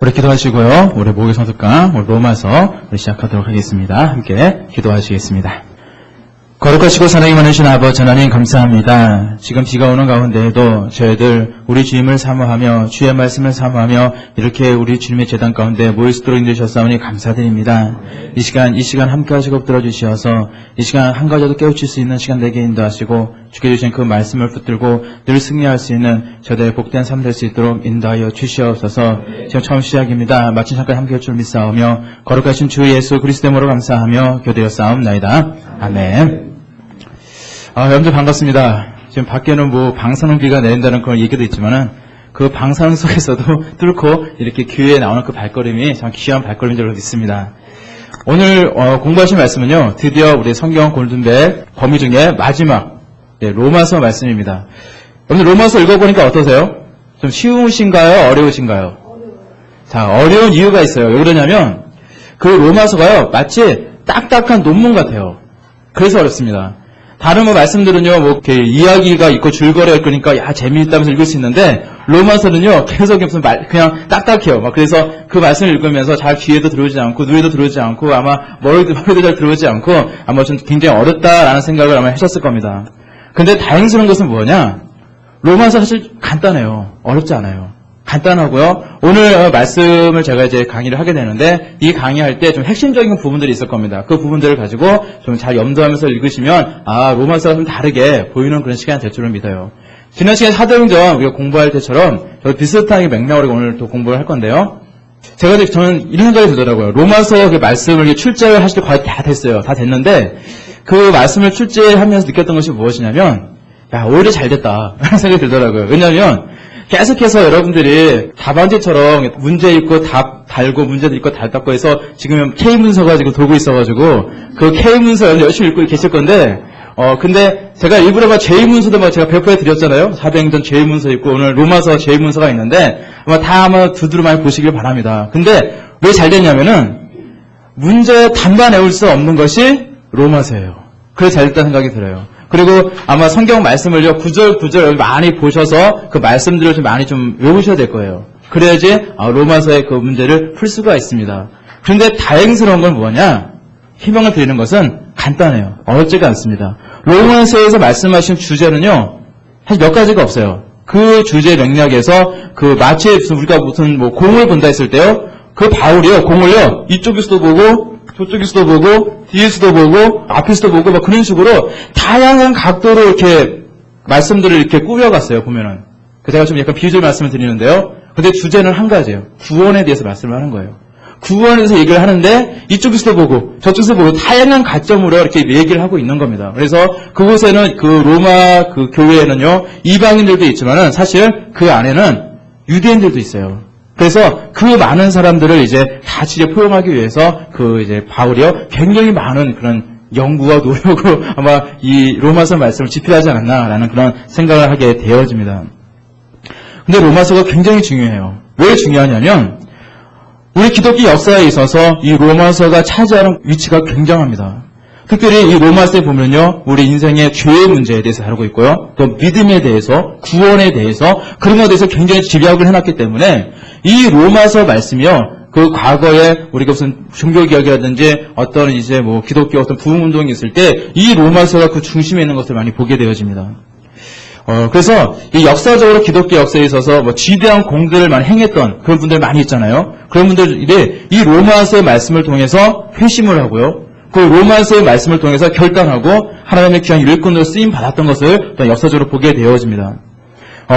우리 기도하시고요. 우리 목요 성습강, 우리 로마서 우리 시작하도록 하겠습니다. 함께 기도하시겠습니다. 거룩하시고 사랑이 많으신 아버지 하나님 감사합니다. 지금 비가 오는 가운데에도 저희들 우리 주님을 사모하며 주의 말씀을 사모하며 이렇게 우리 주님의 제단 가운데 모일 수 있도록 인도하셨사오니 감사드립니다. 이 시간 함께 하시고 들어주시어서 이 시간 한 가지라도 깨우칠 수 있는 시간 되게 인도하시고 주께 주신 그 말씀을 붙들고 늘 승리할 수 있는 저들의 복된 삶 될 수 있도록 인도하여 주시옵소서. 지금 처음 시작입니다. 마친 잠깐 함께 할 줄 믿사오며 거룩하신 주 예수 그리스도 이름으로 감사하며 교대였사옵나이다. 아멘. 여러분들 반갑습니다. 지금 밖에는 뭐 방사능 비가 내린다는 그런 얘기도 있지만은 그 방사능 속에서도 뚫고 이렇게 교회에 나오는 그 발걸음이 참 귀한 발걸음인 줄 믿습니다. 오늘 공부하실 말씀은요, 드디어 우리 성경 골든벨 범위 중에 마지막 로마서 말씀입니다. 여러분들 로마서 읽어보니까 어떠세요? 좀 쉬우신가요? 어려우신가요? 자, 어려운 이유가 있어요. 왜 그러냐면 그 로마서가요 마치 딱딱한 논문 같아요. 그래서 어렵습니다. 다른 말씀들은요, 이렇게 이야기가 있고 줄거리가 있으니까, 재미있다면서 읽을 수 있는데, 로마서는요, 계속 무슨 그냥 딱딱해요. 그래서 그 말씀을 읽으면서 잘 귀에도 들어오지 않고, 눈에도 들어오지 않고, 아마 머리도 잘 들어오지 않고, 아마 좀 굉장히 어렵다라는 생각을 아마 하셨을 겁니다. 근데 다행스러운 것은 뭐냐? 로마서 사실 간단해요. 어렵지 않아요. 간단하고요. 오늘 말씀을 제가 이제 강의를 하게 되는데 이 강의할 때 좀 핵심적인 부분들이 있을 겁니다. 그 부분들을 가지고 좀 잘 염두하면서 읽으시면 로마서가 좀 다르게 보이는 그런 시간이 될 줄을 믿어요. 지난 시간에 사도행전 우리가 공부할 때처럼 비슷하게 맥락으로 오늘 또 공부를 할 건데요. 저는 이런 생각이 들더라고요. 로마서 그 말씀을 출제를 하실 때 거의 다 됐어요. 다 됐는데 그 말씀을 출제하면서 느꼈던 것이 무엇이냐면 오히려 잘 됐다 라는 생각이 들더라고요. 왜냐하면 계속해서 여러분들이 답안지처럼 문제 있고 답 달고 문제도 있고 답 받고 해서 지금 K문서가 지금 돌고 있어가지고 그 K문서 열심히 읽고 계실 건데 근데 제가 일부러 J문서도 제가 배포해 드렸잖아요. 사도행전 J문서 있고 오늘 로마서 J문서가 있는데 아마 두드러 많이 보시길 바랍니다. 근데 왜 잘 됐냐면은 문제 답만 외울 수 없는 것이 로마서예요. 그래서 잘 됐다는 생각이 들어요. 그리고 아마 성경 말씀을요, 구절 많이 보셔서 그 말씀들을 좀 많이 좀 외우셔야 될 거예요. 그래야지 로마서의 그 문제를 풀 수가 있습니다. 그런데 다행스러운 건 뭐냐? 희망을 드리는 것은 간단해요. 어렵지가 않습니다. 로마서에서 말씀하신 주제는요, 사실 몇 가지가 없어요. 그 주제 맥락에서 마치 우리가 무슨 공을 본다 했을 때요, 그 바울이요, 공을요, 이쪽에서도 보고, 저쪽에서도 보고, 뒤에서도 보고, 앞에서도 보고, 그런 식으로 다양한 각도로 이렇게 말씀들을 이렇게 꾸며갔어요, 보면은. 제가 좀 약간 비유적 말씀을 드리는데요. 근데 주제는 한 가지예요. 구원에 대해서 말씀을 하는 거예요. 구원에 대해서 얘기를 하는데, 이쪽에서도 보고, 저쪽에서도 보고, 다양한 관점으로 이렇게 얘기를 하고 있는 겁니다. 그래서 그곳에는, 로마 교회에는요, 이방인들도 있지만은, 사실 그 안에는 유대인들도 있어요. 그래서 그 많은 사람들을 이제 같이 포용하기 위해서 이제 바울이요 굉장히 많은 그런 연구와 노력으로 아마 이 로마서 말씀을 집필하지 않았나라는 그런 생각을 하게 되어집니다. 근데 로마서가 굉장히 중요해요. 왜 중요하냐면 우리 기독교 역사에 있어서 이 로마서가 차지하는 위치가 굉장합니다. 특별히 이 로마서에 보면요, 우리 인생의 죄의 문제에 대해서 다루고 있고요, 또 믿음에 대해서, 구원에 대해서, 그런 것에 대해서 굉장히 집약을 해놨기 때문에, 이 로마서 말씀이요, 그 과거에 우리가 무슨 종교개혁이라든지 어떤 이제 기독교 어떤 부흥운동이 있을 때, 이 로마서가 그 중심에 있는 것을 많이 보게 되어집니다. 그래서 이 역사적으로 기독교 역사에 있어서 지대한 공들을 많이 행했던 그런 분들 많이 있잖아요. 그런 분들이 이 로마서의 말씀을 통해서 회심을 하고요, 그 로마서의 말씀을 통해서 결단하고 하나님의 귀한 일꾼으로 쓰임 받았던 것을 또 역사적으로 보게 되어집니다.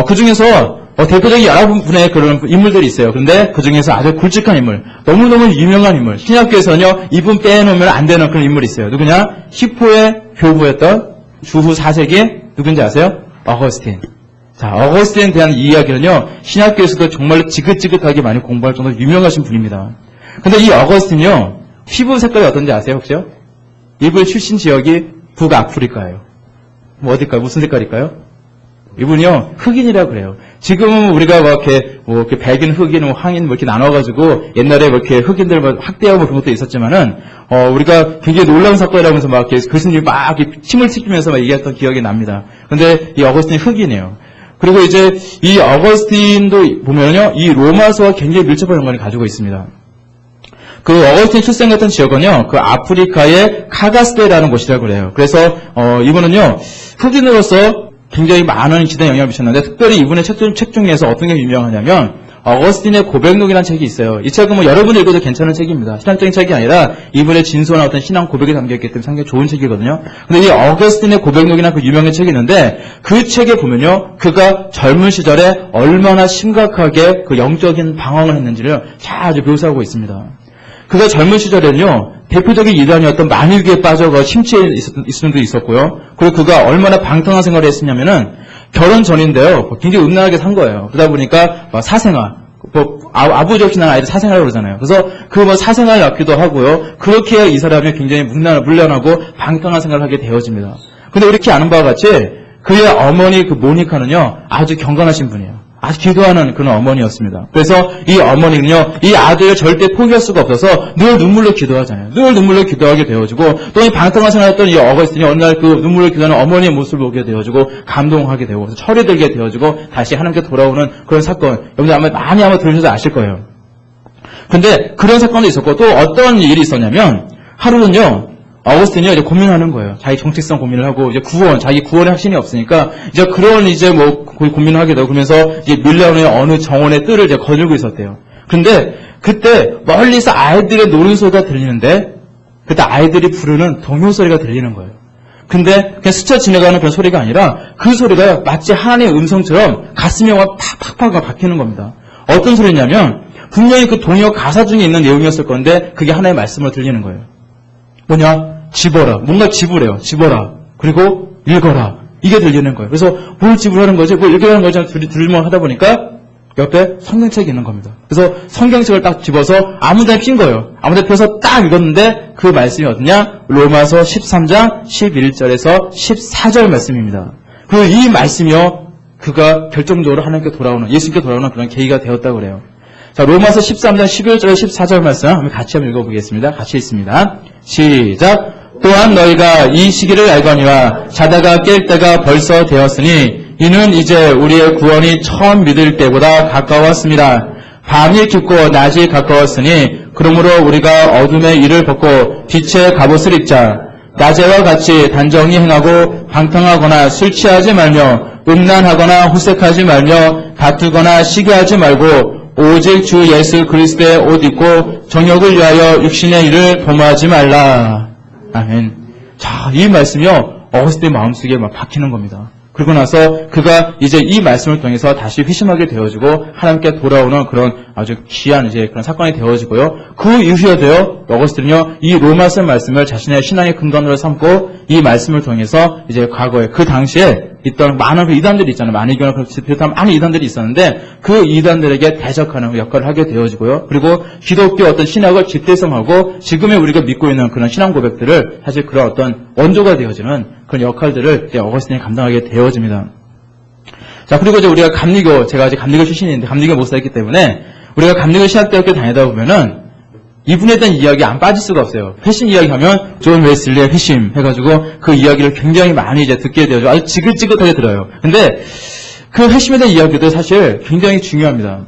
그 중에서 대표적인 여러 분의 그런 인물들이 있어요. 그런데 그 중에서 아주 굵직한 인물, 너무너무 유명한 인물, 신약교에서는요 이분 빼놓으면 안 되는 그런 인물이 있어요. 누구냐? 히포의 교부였던 주후 4세기 누군지 아세요? 어거스틴. 자, 어거스틴에 대한 이야기는요 신약교에서도 정말로 지긋지긋하게 많이 공부할 정도로 유명하신 분입니다. 근데 이 어거스틴이요 피부 색깔이 어떤지 아세요, 혹시요? 이분 출신 지역이 북아프리카예요. 어딜까요? 무슨 색깔일까요? 이분이요, 흑인이라고 그래요. 지금은 우리가 이렇게 백인, 흑인, 황인 이렇게 나눠가지고 옛날에 이렇게 흑인들 학대하고 그런 것도 있었지만은, 우리가 굉장히 놀라운 사건이라면서 교수님이 막 침을 튀기면서 얘기했던 기억이 납니다. 근데 이 어거스틴이 흑인이에요. 그리고 이제 이 어거스틴도 보면요, 이 로마서와 굉장히 밀접한 연관을 가지고 있습니다. 그 어거스틴 출생했던 지역은요, 그 아프리카의 카가스데라는 곳이라고 그래요. 그래서 이분은요, 흑인으로서 굉장히 많은 시대에 영향을 미쳤는데, 특별히 이분의 책 중에서 어떤 게 유명하냐면 어거스틴의 고백록이라는 책이 있어요. 이 책은 뭐 여러분이 읽어도 괜찮은 책입니다. 신앙적인 책이 아니라 이분의 진솔한 어떤 신앙 고백이 담겨있기 때문에 상당히 좋은 책이거든요. 근데 이 어거스틴의 고백록이라는 그 유명한 책이 있는데, 그 책에 보면요, 그가 젊은 시절에 얼마나 심각하게 그 영적인 방황을 했는지를 잘 묘사하고 있습니다. 그가 젊은 시절에는요, 대표적인 이단이었던 만유기에 빠져가 침체에 있을 수도 있었고요. 그리고 그가 얼마나 방탕한 생활을 했었냐면은, 결혼 전인데요, 굉장히 음란하게 산 거예요. 그러다 보니까 사생아, 아버지 없이 난 아이들 사생아라고 그러잖아요. 그래서 그 사생아를 낳기도 하고요. 그렇게 이 사람이 굉장히 문란하고 방탕한 생활을 하게 되어집니다. 근데 이렇게 아는 바와 같이 그의 어머니 그 모니카는요, 아주 경건하신 분이에요. 아주 기도하는 그런 어머니였습니다. 그래서 이 어머니는요, 이 아들을 절대 포기할 수가 없어서 늘 눈물로 기도하잖아요. 늘 눈물로 기도하게 되어지고, 또 이 방탕한 생활했던 이 어거스틴이 어느 날 그 눈물로 기도하는 어머니의 모습을 보게 되어지고 감동하게 되고, 그래서 철이 들게 되어지고 다시 하나님께 돌아오는 그런 사건, 여러분들 아마 많이 들으셔서 아실 거예요. 근데 그런 사건도 있었고, 또 어떤 일이 있었냐면, 하루는요, 어거스틴이 이제 고민하는 거예요. 자기 정체성 고민을 하고, 이제 자기 구원의 확신이 없으니까, 이제 그런 고민을 하게 되고, 그러면서 이제 밀라노의 어느 정원의 뜰을 이제 거닐고 있었대요. 근데, 그때 멀리서 아이들의 노는 소리가 들리는데, 그때 아이들이 부르는 동요 소리가 들리는 거예요. 근데 그냥 스쳐 지나가는 그런 소리가 아니라, 그 소리가 마치 하나님의 음성처럼 가슴이 팍팍팍 박히는 겁니다. 어떤 소리냐면, 분명히 그 동요 가사 중에 있는 내용이었을 건데, 그게 하나의 말씀으로 들리는 거예요. 뭐냐? 집어라. 뭔가 집으래요. 집어라. 그리고 읽어라. 이게 들리는 거예요. 그래서 뭘 집으라는 거지? 뭘 읽으라는 거지? 들을만 하다 보니까 옆에 성경책이 있는 겁니다. 그래서 성경책을 딱 집어서 아무데나 핀 거예요. 아무데나 펴서 딱 읽었는데 그 말씀이 어디냐? 로마서 13장 11절에서 14절 말씀입니다. 그리고 이 말씀이요, 그가 결정적으로 하나님께 돌아오는, 예수님께 돌아오는 그런 계기가 되었다고 그래요. 자, 로마서 13장 11절에 14절 말씀 같이 한번 읽어보겠습니다. 같이 읽습니다. 시작. 또한 너희가 이 시기를 알거니와 자다가 깰 때가 벌써 되었으니 이는 이제 우리의 구원이 처음 믿을 때보다 가까웠습니다. 밤이 깊고 낮이 가까웠으니 그러므로 우리가 어둠의 일을 벗고 빛의 갑옷을 입자. 낮에와 같이 단정히 행하고 방탕하거나 술 취하지 말며 음란하거나 호색하지 말며 다투거나 시기하지 말고 오직 주 예수 그리스도의 옷 입고 정욕을 위하여 육신의 일을 도모하지 말라. 아멘. 자, 이 말씀이요, 어거스틴의 마음속에 막 박히는 겁니다. 그러고 나서 그가 이제 이 말씀을 통해서 다시 회심하게 되어지고 하나님께 돌아오는 그런 아주 귀한 이제 그런 사건이 되어지고요. 그 이후에도요, 어거스틴은요, 이 로마서 말씀을 자신의 신앙의 근간으로 삼고 이 말씀을 통해서 이제 과거에 그 당시에 있던 많은 그 이단들이 있잖아요. 만유교나 비롯한 많은 이단들이 있었는데 그 이단들에게 대적하는 역할을 하게 되어지고요. 그리고 기독교 어떤 신학을 집대성하고 지금의 우리가 믿고 있는 그런 신앙 고백들을 사실 그런 어떤 원조가 되어지는 그런 역할들을 이제 어거스틴이 감당하게 되어집니다. 자, 그리고 이제 우리가 감리교, 제가 이제 감리교 출신인데 감리교 목사였기 때문에 우리가 감리교 신학대학교 다니다 보면은 이분에 대한 이야기 안 빠질 수가 없어요. 회심 이야기하면 존 웨슬리의 회심 해가지고 그 이야기를 굉장히 많이 이제 듣게 되어서 아주 지긋지긋하게 들어요. 근데 그 회심에 대한 이야기도 사실 굉장히 중요합니다.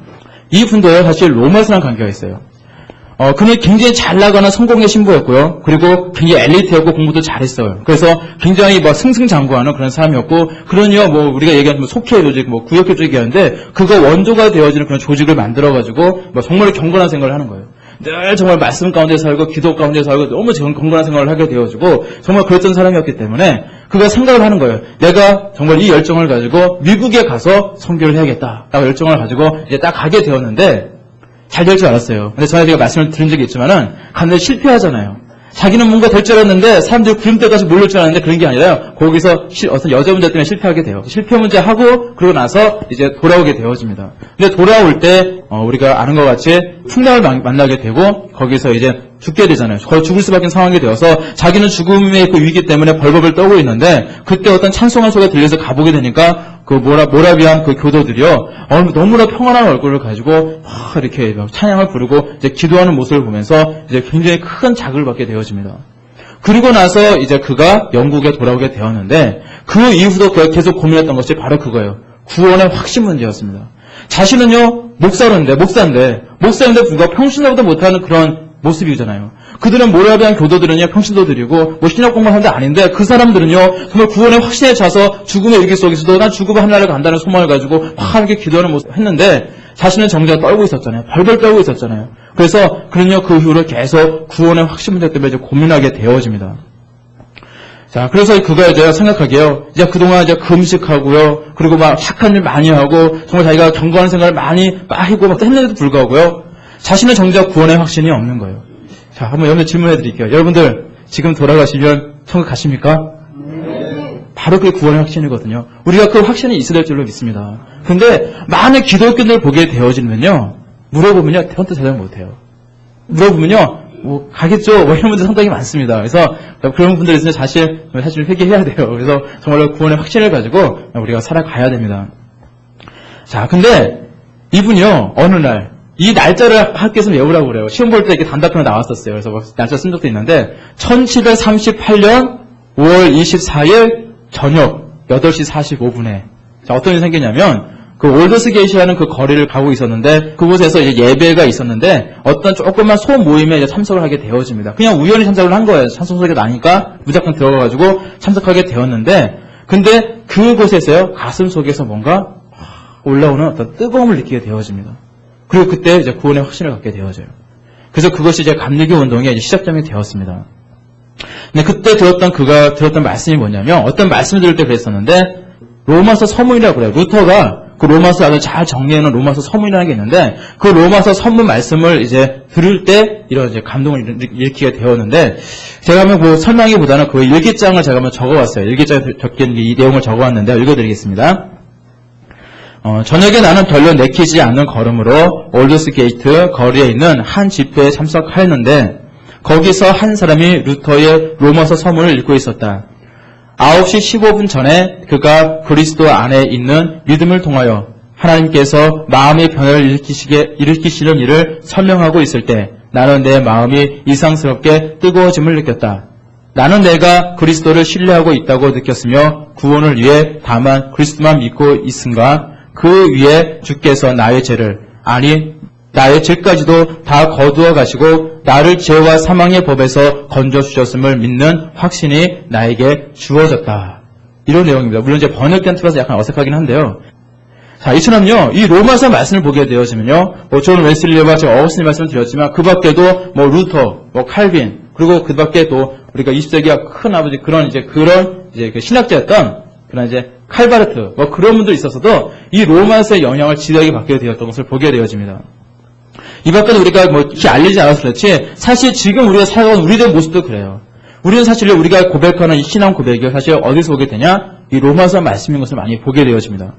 이분도요, 사실 로마서랑 관계가 있어요. 그는 굉장히 잘 나가는 성공의 신부였고요. 그리고 굉장히 엘리트였고 공부도 잘했어요. 그래서 굉장히 승승장구하는 그런 사람이었고, 그러니요, 우리가 얘기하는 속회 조직, 구역회 조직이었는데, 그거 원조가 되어지는 그런 조직을 만들어가지고, 정말 경건한 생각을 하는 거예요. 늘 정말 말씀 가운데 살고, 기도 가운데 살고, 너무 경건한 생각을 하게 되어지고, 정말 그랬던 사람이었기 때문에, 그가 생각을 하는 거예요. 내가 정말 이 열정을 가지고 미국에 가서 선교를 해야겠다. 라고 열정을 가지고 이제 딱 가게 되었는데, 잘 될 줄 알았어요. 근데 전에 말씀을 드린 적이 있지만은, 갔는데 실패하잖아요. 자기는 뭔가 될 줄 알았는데, 사람들이 구름대까지 몰릴 줄 알았는데, 그런 게 아니라, 거기서 어떤 여자 문제 때문에 실패하게 돼요. 실패 문제 하고, 그러고 나서 이제 돌아오게 되어집니다. 근데 돌아올 때, 우리가 아는 것 같이 풍랑을 만나게 되고, 거기서 이제 죽게 되잖아요. 거의 죽을 수밖에 없는 상황이 되어서, 자기는 죽음의 그 위기 때문에 벌벌벌 떠고 있는데, 그때 어떤 찬송한 소리가 들려서 가보게 되니까, 그 모라비안 그 교도들이요, 너무나 평안한 얼굴을 가지고 이렇게 찬양을 부르고 이제 기도하는 모습을 보면서 이제 굉장히 큰 자극을 받게 되어집니다. 그리고 나서 이제 그가 영국에 돌아오게 되었는데, 그 이후도 그가 계속 고민했던 것이 바로 그거예요. 구원의 확신 문제였습니다. 자신은요, 목사인데 불구하고 평신도보다 못하는 그런 모습이잖아요. 그들은 모라비안 교도들은요, 평신도들이고, 신학 공부하는 사람도 아닌데, 그 사람들은요, 정말 구원의 확신에 차서 죽음의 위기 속에서도 난 죽음의 하늘나라를 간다는 소망을 가지고 막 이렇게 기도하는 모습 했는데, 자신은 정작 떨고 있었잖아요. 벌벌 떨고 있었잖아요. 그래서 그는요, 그 이후로 계속 구원의 확신 문제 때문에 이제 고민하게 되어집니다. 자, 그래서 그가 이제 생각하게요. 이제 그동안 이제 금식하고요. 그리고 막 착한 일 많이 하고, 정말 자기가 경건한 생각을 많이 하고 막 했는데도 불구하고요. 자신은 정작 구원의 확신이 없는 거예요. 자, 한번 여러분들 질문해 드릴게요. 여러분들, 지금 돌아가시면 천국 가십니까? 네. 바로 그게 구원의 확신이거든요. 우리가 그 확신이 있어야 될 줄로 믿습니다. 근데, 많은 기독교인들 보게 되어지면요. 물어보면요. 대답도 제대로 못해요. 물어보면요. 가겠죠. 이런 분들 상당히 많습니다. 그래서 그런 분들이 있으면 사실 회개해야 돼요. 그래서 정말로 구원의 확신을 가지고 우리가 살아가야 됩니다. 자, 근데 이분이요. 어느 날, 이 날짜를 학교에서 외우라고 그래요. 시험 볼 때 이렇게 단답형이 나왔었어요. 그래서 날짜 쓴 적도 있는데 1738년 5월 24일 저녁 8시 45분에 자, 어떤 일이 생기냐면 그 올더스 게이트라는 그 거리를 가고 있었는데 그곳에서 이제 예배가 있었는데 어떤 조그만 소모임에 이제 참석을 하게 되어집니다. 그냥 우연히 참석을 한 거예요. 참석 소리가 나니까 무작정 들어가가지고 참석하게 되었는데 근데 그곳에서요 가슴 속에서 뭔가 올라오는 어떤 뜨거움을 느끼게 되어집니다. 그리고 그때 이제 구원의 확신을 갖게 되어져요. 그래서 그것이 이제 감리교 운동의 이제 시작점이 되었습니다. 근데 그때 그가 들었던 말씀이 뭐냐면 어떤 말씀을 들을 때 그랬었는데 로마서 서문이라고 그래요. 루터가 그 로마서 아주 잘 정리해놓은 로마서 서문이라는 게 있는데 그 로마서 서문 말씀을 이제 들을 때 이런 이제 감동을 일으키게 되었는데 제가 한번 그 설명하기보다는 그 일기장을 제가 한번 적어왔어요. 일기장에 적힌 이 내용을 적어왔는데 읽어드리겠습니다. 저녁에 나는 별로 내키지 않는 걸음으로 올더스 게이트 거리에 있는 한 집회에 참석하였는데 거기서 한 사람이 루터의 로마서 서문을 읽고 있었다. 9시 15분 전에 그가 그리스도 안에 있는 믿음을 통하여 하나님께서 마음의 변화를 일으키시는 일을 설명하고 있을 때 나는 내 마음이 이상스럽게 뜨거워짐을 느꼈다. 나는 내가 그리스도를 신뢰하고 있다고 느꼈으며 구원을 위해 다만 그리스도만 믿고 있은가 그 위에 주께서 나의 죄를 아니 나의 죄까지도 다 거두어 가시고 나를 죄와 사망의 법에서 건져주셨음을 믿는 확신이 나에게 주어졌다. 이런 내용입니다. 물론 이제 번역된 틀어서 약간 어색하긴 한데요. 자, 이처럼요, 이 로마서 말씀을 보게 되어지면요, 존 웨슬리와 제가 어거스틴 말씀을 드렸지만, 그 밖에도 루터, 칼빈, 그리고 그 밖에 또 우리가 20세기가 큰 아버지 그런 그 신학자였던 그런 이제 칼바르트, 그런 분들이 있어서도 이 로마서의 영향을 지대하게 받게 되었던 것을 보게 되어집니다. 이 밖에도 우리가 이렇게 알리지 않아서 그렇지, 사실 지금 우리가 살아가는 우리들의 모습도 그래요. 우리는 사실 우리가 고백하는 이 신앙 고백이 사실 어디서 오게 되냐? 이 로마서 말씀인 것을 많이 보게 되어집니다.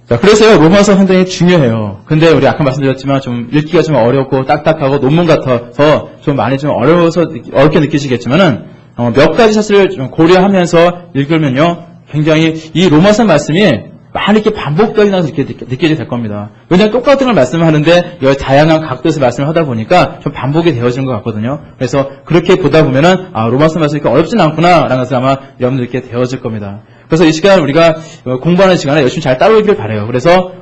자, 그래서요, 로마서 상당히 중요해요. 근데 우리 아까 말씀드렸지만 좀 읽기가 좀 어렵고 딱딱하고 논문 같아서 좀 많이 좀 어렵게 느끼시겠지만은, 몇 가지 사실을 좀 고려하면서 읽으면요, 굉장히 이 로마서 말씀이 많이 이렇게 반복되어서 이렇게 느끼게 될 겁니다. 왜냐하면 똑같은 걸 말씀하는데 여기 다양한 각도에서 말씀을 하다 보니까 좀 반복이 되어지는 것 같거든요. 그래서 그렇게 보다 보면은 로마서 말씀이 그렇게 어렵진 않구나라는 것을 아마 여러분들께 되어질 겁니다. 그래서 이 시간 우리가 공부하는 시간에 열심히 잘 따라오길 바라요. 그래서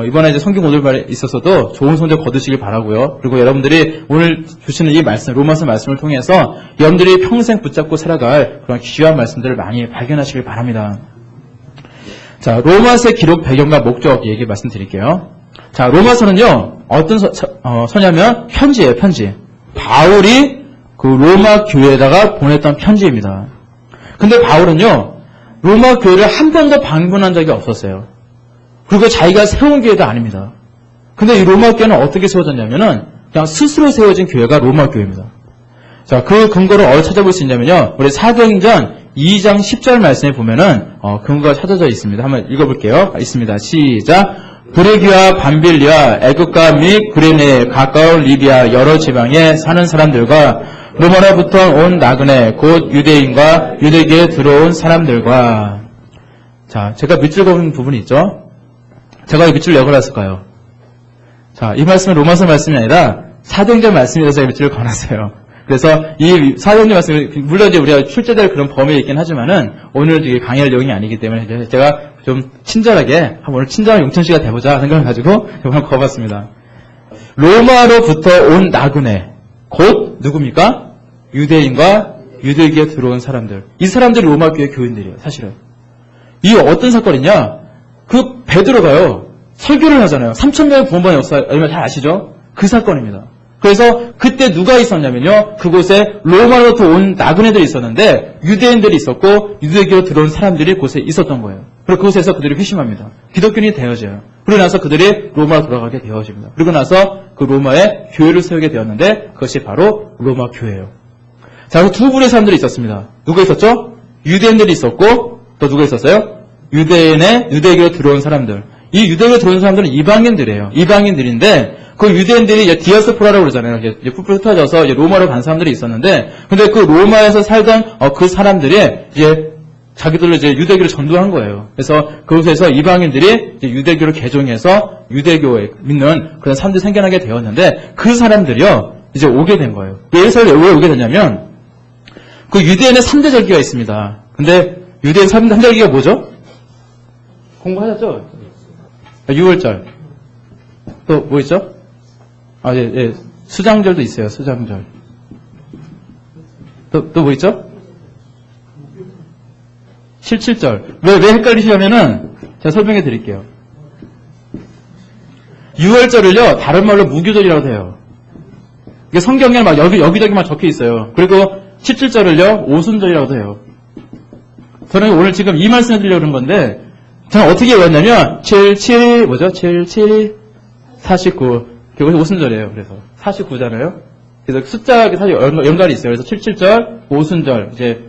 이번에 이제 성경 오늘날에 있어서도 좋은 성적 거두시길 바라고요. 그리고 여러분들이 오늘 주시는 이 말씀, 로마서 말씀을 통해서 여러분들이 평생 붙잡고 살아갈 그런 귀한 말씀들을 많이 발견하시길 바랍니다. 자, 로마서의 기록 배경과 목적 얘기 말씀드릴게요. 자, 로마서는요, 어떤 서냐면 편지예요, 편지. 바울이 그 로마 교회에다가 보냈던 편지입니다. 근데 바울은요, 로마 교회를 한 번도 방문한 적이 없었어요. 그리고 자기가 세운 교회도 아닙니다. 근데 이 로마 교회는 어떻게 세워졌냐면은 그냥 스스로 세워진 교회가 로마 교회입니다. 자, 그 근거를 어디 찾아볼 수 있냐면요, 우리 사도행전 2장 10절 말씀에 보면은 근거가 찾아져 있습니다. 한번 읽어볼게요. 있습니다. 시작. 브리기와 밤빌리아, 애국과 및 그레네에 가까운 리비아 여러 지방에 사는 사람들과 로마로부터 온 나그네 곧 유대인과 유대교에 들어온 사람들과. 자, 제가 밑줄 그은 부분이 있죠. 제가 이 밑줄 왜 그렸을까요? 자, 이 말씀은 로마서 말씀이 아니라 사도행전 말씀이라서 밑줄을 그어놨어요. 그래서 이 사도행전 말씀이 물론 이제 우리가 출제될 그런 범위에 있긴 하지만은 오늘 되게 강의할 내용이 아니기 때문에 제가 좀 친절하게 오늘 친절한 용천씨가 돼보자 생각을 가지고 한번 거봤습니다. 로마로부터 온 나그네 곧 누굽니까? 유대인과 유대교에 들어온 사람들. 이 사람들이 로마 교회 교인들이에요. 사실은. 이 어떤 사건이냐? 그 베드로가요. 설교를 하잖아요. 3,000명의 구원받은 역사 얼마나 잘 아시죠? 그 사건입니다. 그래서 그때 누가 있었냐면요. 그곳에 로마로부터 온 나그네들이 있었는데 유대인들이 있었고 유대교로 들어온 사람들이 그곳에 있었던 거예요. 그리고 그곳에서 그들이 회심합니다. 기독교인이 되어져요. 그러고 나서 그들이 로마로 돌아가게 되어집니다. 그리고 나서 그 로마에 교회를 세우게 되었는데 그것이 바로 로마 교회예요. 자, 그 두 분의 사람들이 있었습니다. 누가 있었죠? 유대인들이 있었고 또 누가 있었어요? 유대교로 들어온 사람들. 이 유대교로 들어온 사람들은 이방인들이에요. 이방인들인데 그 유대인들이 이제 디아스포라라고 그러잖아요. 이제 뿔뿔 흩어져서 이제 로마로 간 사람들이 있었는데, 근데 그 로마에서 살던 그 사람들이 이제 자기들로 이제 유대교를 전도한 거예요. 그래서 그곳에서 이방인들이 이제 유대교를 개종해서 유대교에 믿는 그런 사람들이 생겨나게 되었는데, 그 사람들이요 이제 오게 된 거예요. 왜 오게 됐냐면 그 유대인의 3대 절기가 있습니다. 근데 유대인 3대 절기가 뭐죠? 공부하셨죠? 6월절. 또 뭐 있죠? 예. 수장절도 있어요. 수장절. 또 뭐 있죠? 실칠절. 왜 헷갈리시냐면은 제가 설명해 드릴게요. 6월절을요 다른 말로 무교절이라고 해요. 이게 성경에 막 여기저기 막 적혀 있어요. 그리고 17절을요 오순절이라고 해요. 저는 오늘 지금 이 말씀을 드리려고 그런 건데, 저는 어떻게 외웠냐면 77 49. 그게 오순절이에요. 그래서 49잖아요. 그래서 숫자가 사실 연관이 있어요. 그래서 77절, 오순절 이제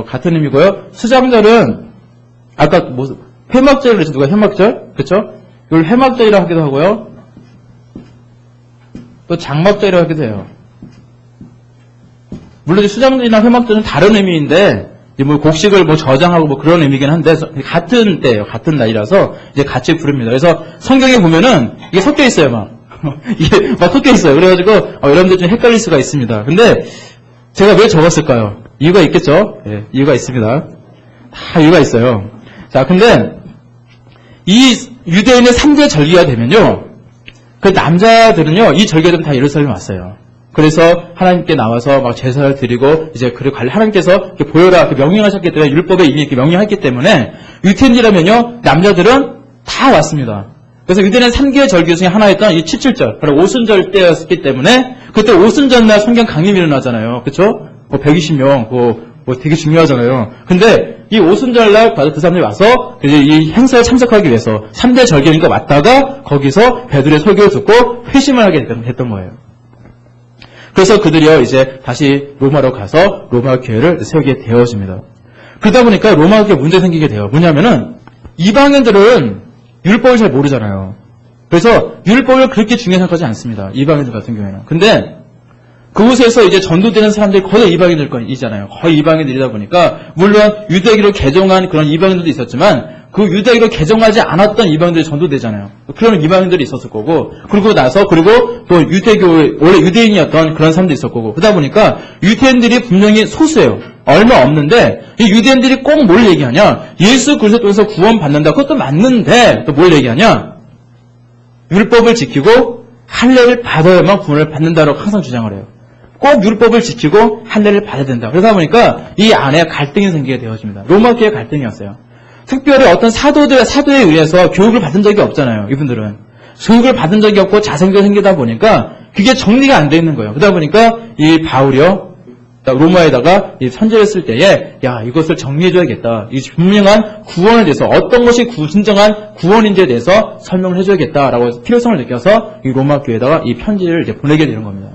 같은 의미고요. 수장절은 아까 회막절을 그래서 누가 회막절, 그렇죠? 이걸 회막절이라고 하기도 하고요. 또 장막절이라고 하기도 해요. 물론 수장절이나 회막절은 다른 의미인데, 곡식을 저장하고 그런 의미긴 한데, 같은 때예요. 같은 날이라서 이제 같이 부릅니다. 그래서 성경에 보면은 이게 섞여 있어요, 이게 막 섞여 있어요. 그래가지고 여러분들 좀 헷갈릴 수가 있습니다. 근데 제가 왜 적었을까요? 이유가 있겠죠? 예, 이유가 있습니다. 다 이유가 있어요. 자, 근데 이 유대인의 3대 절기가 되면요, 그 남자들은요 이 절기들은 다 예루살렘에 왔어요. 그래서 하나님께 나와서 막 제사를 드리고 이제 그리고 하나님께서 이렇게 보여라 이렇게 명령하셨기 때문에, 율법에 이미 이렇게 명령했기 때문에 유태인이라면요 남자들은 다 왔습니다. 그래서 유대인의 3개의 절기 중에 하나였던 이 77절, 바로 오순절 때였기 때문에 그때 오순절 날 성경 강림이 일어나잖아요. 그렇죠? 120명 되게 중요하잖아요. 근데 이 오순절 날 그 사람들이 와서 이제 이 행사에 참석하기 위해서 3대 절기니까 왔다가 거기서 베드로의 설교를 듣고 회심을 하게 됐던 거예요. 그래서 그들이요 이제 다시 로마로 가서 로마 교회를 세우게 되어집니다. 그러다 보니까 로마 교회에 문제 생기게 돼요. 뭐냐면은 이방인들은 율법을 잘 모르잖아요. 그래서 율법을 그렇게 중요하게 생각하지 않습니다. 이방인들 같은 경우에는. 근데 그곳에서 이제 전도되는 사람들이 거의 이방인들이잖아요. 거의 이방인들이다 보니까 물론 유대교로 개종한 그런 이방인들도 있었지만 그 유대교로 개종하지 않았던 이방인들이 전도되잖아요. 그런 이방인들이 있었을 거고, 그리고 또 유대교 원래 유대인이었던 그런 사람도 있었을 거고, 그러다 보니까 유대인들이 분명히 소수예요. 얼마 없는데 이 유대인들이 꼭 뭘 얘기하냐? 예수 그리스도 통해서 구원 받는다. 그것도 맞는데 또 뭘 얘기하냐? 율법을 지키고 할례를 받아야만 구원을 받는다라고 항상 주장을 해요. 꼭 율법을 지키고 할례를 받아야 된다. 그러다 보니까 이 안에 갈등이 생기게 되어집니다. 로마 교회 갈등이었어요. 특별히 어떤 사도에 의해서 교육을 받은 적이 없잖아요. 이분들은 교육을 받은 적이 없고 자생적이 생기다 보니까 그게 정리가 안 돼 있는 거예요. 그러다 보니까 이 바울이요 로마에다가 편지를 쓸 때에 이것을 정리해줘야겠다. 이 분명한 구원에 대해서 어떤 것이 진정한 구원인지에 대해서 설명을 해줘야겠다라고 필요성을 느껴서 이 로마 교회에다가 이 편지를 이제 보내게 되는 겁니다.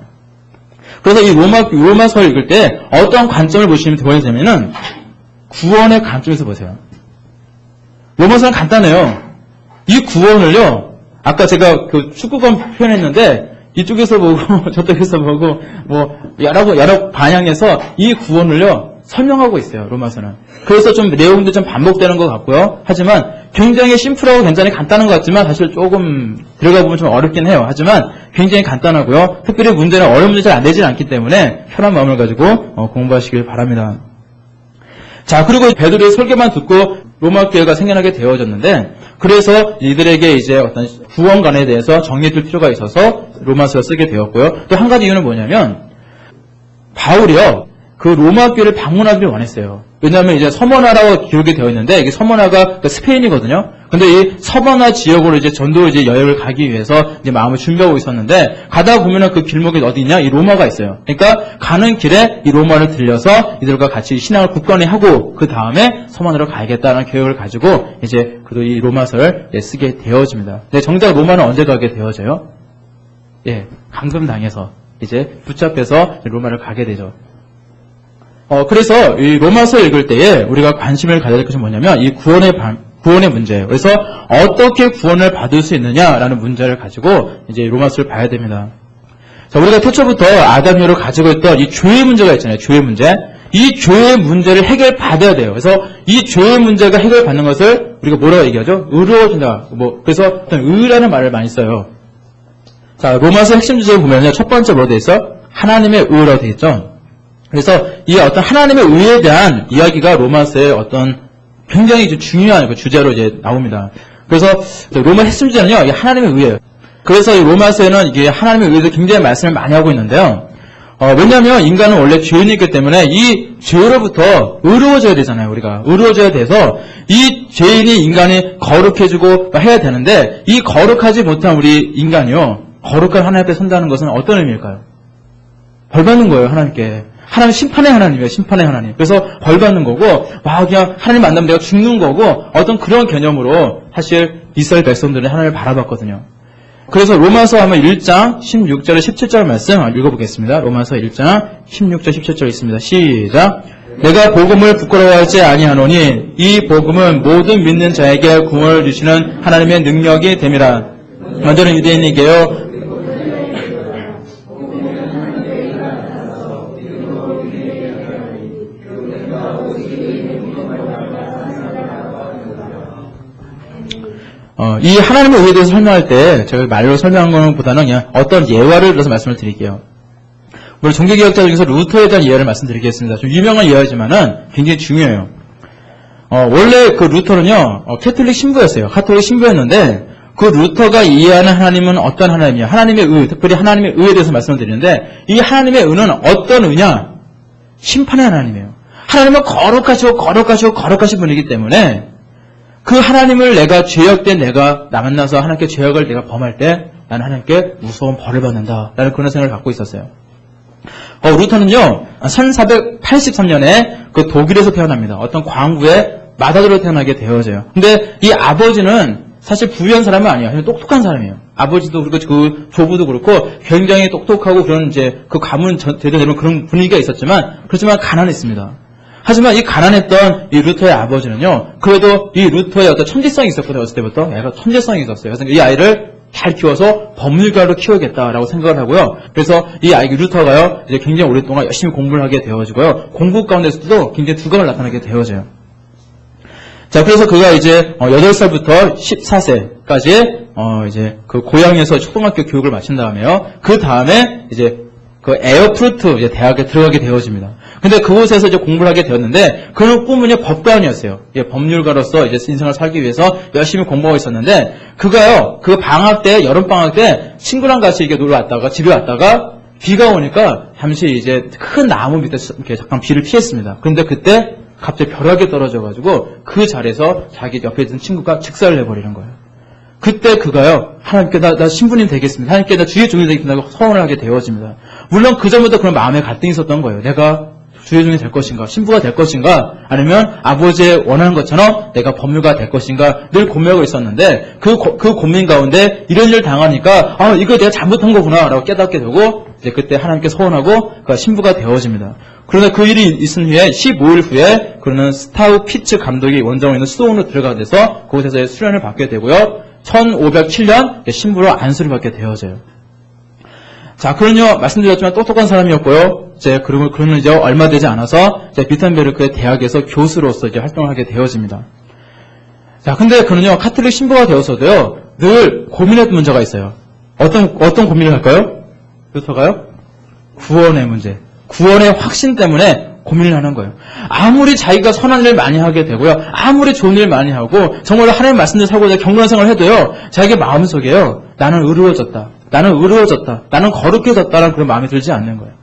그래서 이 로마서를 읽을 때 어떤 관점을 보시면 되냐면은 구원의 관점에서 보세요. 로마서는 간단해요. 이 구원을요, 아까 제가 그 축구권 표현했는데, 이쪽에서 보고, 저쪽에서 보고, 여러 방향에서 이 구원을요, 설명하고 있어요, 로마서는. 그래서 좀 내용도 좀 반복되는 것 같고요. 하지만 굉장히 심플하고 굉장히 간단한 것 같지만, 사실 조금 들어가 보면 좀 어렵긴 해요. 하지만 굉장히 간단하고요. 특별히 문제는 어려운 문제 잘 안 되진 않기 때문에 편한 마음을 가지고 공부하시길 바랍니다. 자, 그리고 베드로의 설교만 듣고 로마 교회가 생겨나게 되어졌는데, 그래서 이들에게 이제 어떤 구원관에 대해서 정리해줄 필요가 있어서 로마서를 쓰게 되었고요. 또 한 가지 이유는 뭐냐면, 바울이요, 그 로마 교회를 방문하기를 원했어요. 왜냐하면 이제 서머나라고 기록이 되어 있는데, 이게 서머나가 스페인이거든요. 근데 이 서머나 지역으로 이제 전도 이제 여행을 가기 위해서 이제 마음을 준비하고 있었는데, 가다 보면은 그 길목에 어디 있냐? 이 로마가 있어요. 그러니까 가는 길에 이 로마를 들려서 이들과 같이 신앙을 굳건히 하고, 그 다음에 서머나로 가야겠다는 계획을 가지고 이제 그도 이 로마서를 쓰게 되어집니다. 근데 정작 로마는 언제 가게 되어져요? 예, 감금당해서 이제 붙잡혀서 로마를 가게 되죠. 그래서 이 로마서 읽을 때에 우리가 관심을 가져야 될 것이 뭐냐면 이 구원의 문제예요. 그래서 어떻게 구원을 받을 수 있느냐라는 문제를 가지고 이제 로마서를 봐야 됩니다. 자, 우리가 태초부터 아담 이후로 가지고 있던 이 죄의 문제가 있잖아요. 죄의 문제. 이 죄의 문제를 해결받아야 돼요. 그래서 이 죄의 문제가 해결받는 것을 우리가 뭐라고 얘기하죠? 의로워진다. 그래서 어떤 의라는 말을 많이 써요. 자, 로마서 핵심 주제를 보면요. 첫 번째 뭐로 되어 있어? 하나님의 의라고 되어 있죠. 그래서 이 어떤 하나님의 의에 대한 이야기가 로마서의 어떤 굉장히 중요한 주제로 이제 나옵니다. 그래서 로마 핵심 주제는요, 이 하나님의 의예요. 그래서 이 로마서에는 이게 하나님의 의에 대해서 굉장히 말씀을 많이 하고 있는데요. 왜냐하면 인간은 원래 죄인이기 때문에 이 죄로부터 의로워져야 되잖아요. 우리가 의로워져야 돼서 이 죄인이 인간이 거룩해지고 해야 되는데 이 거룩하지 못한 우리 인간이요, 거룩한 하나님 앞에 선다는 것은 어떤 의미일까요? 벌 받는 거예요, 하나님께. 하나님 심판의 하나님이에요. 심판의 하나님. 그래서 벌 받는 거고, 그냥 하나님 만나면 내가 죽는 거고, 어떤 그런 개념으로 사실 이스라엘 백성들은 하나님을 바라봤거든요. 그래서 로마서 하면 1장 16절 17절 말씀 읽어보겠습니다. 로마서 1장 16절 17절 있습니다. 시작. 내가 복음을 부끄러워하지 아니하노니 이 복음은 모든 믿는 자에게 구원을 주시는 하나님의 능력이 됨이라. 먼저는 유대인에게요. 이 하나님의 의에 대해서 설명할 때 제가 말로 설명한 것보다는 그냥 어떤 예화를 들어서 말씀을 드릴게요. 우리 종교개혁자 중에서 루터에 대한 예화를 말씀드리겠습니다. 좀 유명한 예화지만은 굉장히 중요해요. 원래 그 루터는요, 캐톨릭 신부였어요. 카톨릭 신부였는데 그 루터가 이해하는 하나님은 어떤 하나님이냐? 하나님의 의, 특별히 하나님의 의에 대해서 말씀을 드리는데 이 하나님의 의는 어떤 의냐? 심판의 하나님이에요. 하나님은 거룩하신 분이기 때문에 그 하나님을 내가 만나서 하나님께 죄악을 내가 범할 때 나는 하나님께 무서운 벌을 받는다 라는 그런 생각을 갖고 있었어요. 루터는요 1483년에 그 독일에서 태어납니다. 어떤 광부의 맏아들로 태어나게 되어져요. 근데 이 아버지는 사실 부유한 사람은 아니에요. 그냥 똑똑한 사람이에요. 아버지도 그렇고 그 조부도 그렇고 굉장히 똑똑하고 그런 이제 그 가문 제대로 되는 그런 분위기가 있었지만 그렇지만 가난했습니다. 하지만 이 가난했던 이 루터의 아버지는요, 그래도 이 루터의 어떤 천재성이 있었거든요. 어렸을 때부터. 애가 천재성이 있었어요. 그래서 이 아이를 잘 키워서 법률가로 키우겠다라고 생각을 하고요. 그래서 이 아이 루터가요, 이제 굉장히 오랫동안 열심히 공부를 하게 되어지고요. 공부 가운데서도 굉장히 두각을 나타나게 되어져요. 자, 그래서 그가 이제 8살부터 14세까지 이제 그 고향에서 초등학교 교육을 마친 다음에요. 그 다음에 이제 그 에어프루트 이제 대학에 들어가게 되어집니다. 근데 그곳에서 이제 공부를 하게 되었는데 그는 꿈은요 법관이었어요. 법률가로서 이제 인생을 살기 위해서 열심히 공부하고 있었는데 그가요 그 방학 때 여름 방학 때 친구랑 같이 이렇게 놀러 왔다가 집에 왔다가 비가 오니까 잠시 이제 큰 나무 밑에 이렇게 잠깐 비를 피했습니다. 그런데 그때 갑자기 벼락이 떨어져가지고 그 자리에서 자기 옆에 있던 친구가 즉사를 해버리는 거예요. 그때 그가요 하나님께 나 신부님 되겠습니다. 하나님께 나 주의 종이 되겠다고 서원을 하게 되어집니다. 물론 그 전부터 그런 마음의 갈등이 있었던 거예요. 내가 주의 종이 될 것인가, 신부가 될 것인가, 아니면 아버지의 원하는 것처럼 내가 법률가 될 것인가 늘 고민하고 있었는데 그 고민 가운데 이런 일을 당하니까 이거 내가 잘못한 거구나라고 깨닫게 되고 이제 그때 하나님께 서원하고 그 신부가 되어집니다. 그러나 그 일이 있은 후에 15일 후에 그는 스타우피츠 감독이 원정에 있는 수도원으로 들어가게 돼서 그곳에서 수련을 받게 되고요. 1507년 신부로 안수를 받게 되어져요. 자, 그는요, 말씀드렸지만 똑똑한 사람이었고요. 그러면 이제 얼마 되지 않아서 비텐베르크의 대학에서 교수로서 이제 활동을 하게 되어집니다. 자, 근데 그는요, 카톨릭 신부가 되어서도요, 늘 고민했던 문제가 있어요. 어떤 고민을 할까요? 루터가요? 구원의 문제. 구원의 확신 때문에 고민을 하는 거예요. 아무리 자기가 선한 일을 많이 하게 되고요. 아무리 좋은 일을 많이 하고 정말로 하나님의 말씀대로 살고자 경건한 생활을 해도요. 자기의 마음속에요. 나는 의로워졌다. 나는 의로워졌다. 나는 거룩해졌다라는 그런 마음이 들지 않는 거예요.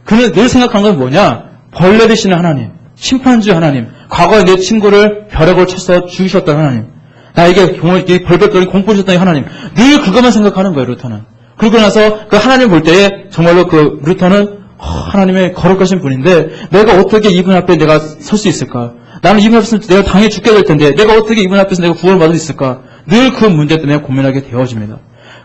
그는 늘 생각한 건 뭐냐? 벌레 되시는 하나님, 심판주 하나님, 과거에 내 친구를 벼락을 쳐서 죽이셨던 하나님, 나에게 벌벌거리는 공포 주셨던 하나님, 늘 그것만 생각하는 거예요, 루터는. 그러고 나서 그 하나님 볼 때에 정말로 그 루터는 하나님의 거룩하신 분인데 내가 어떻게 이분 앞에 내가 설 수 있을까? 나는 이분 앞에서 내가 당해 죽게 될 텐데 내가 어떻게 이분 앞에서 내가 구원을 받을 수 있을까? 늘 그 문제 때문에 고민하게 되어집니다.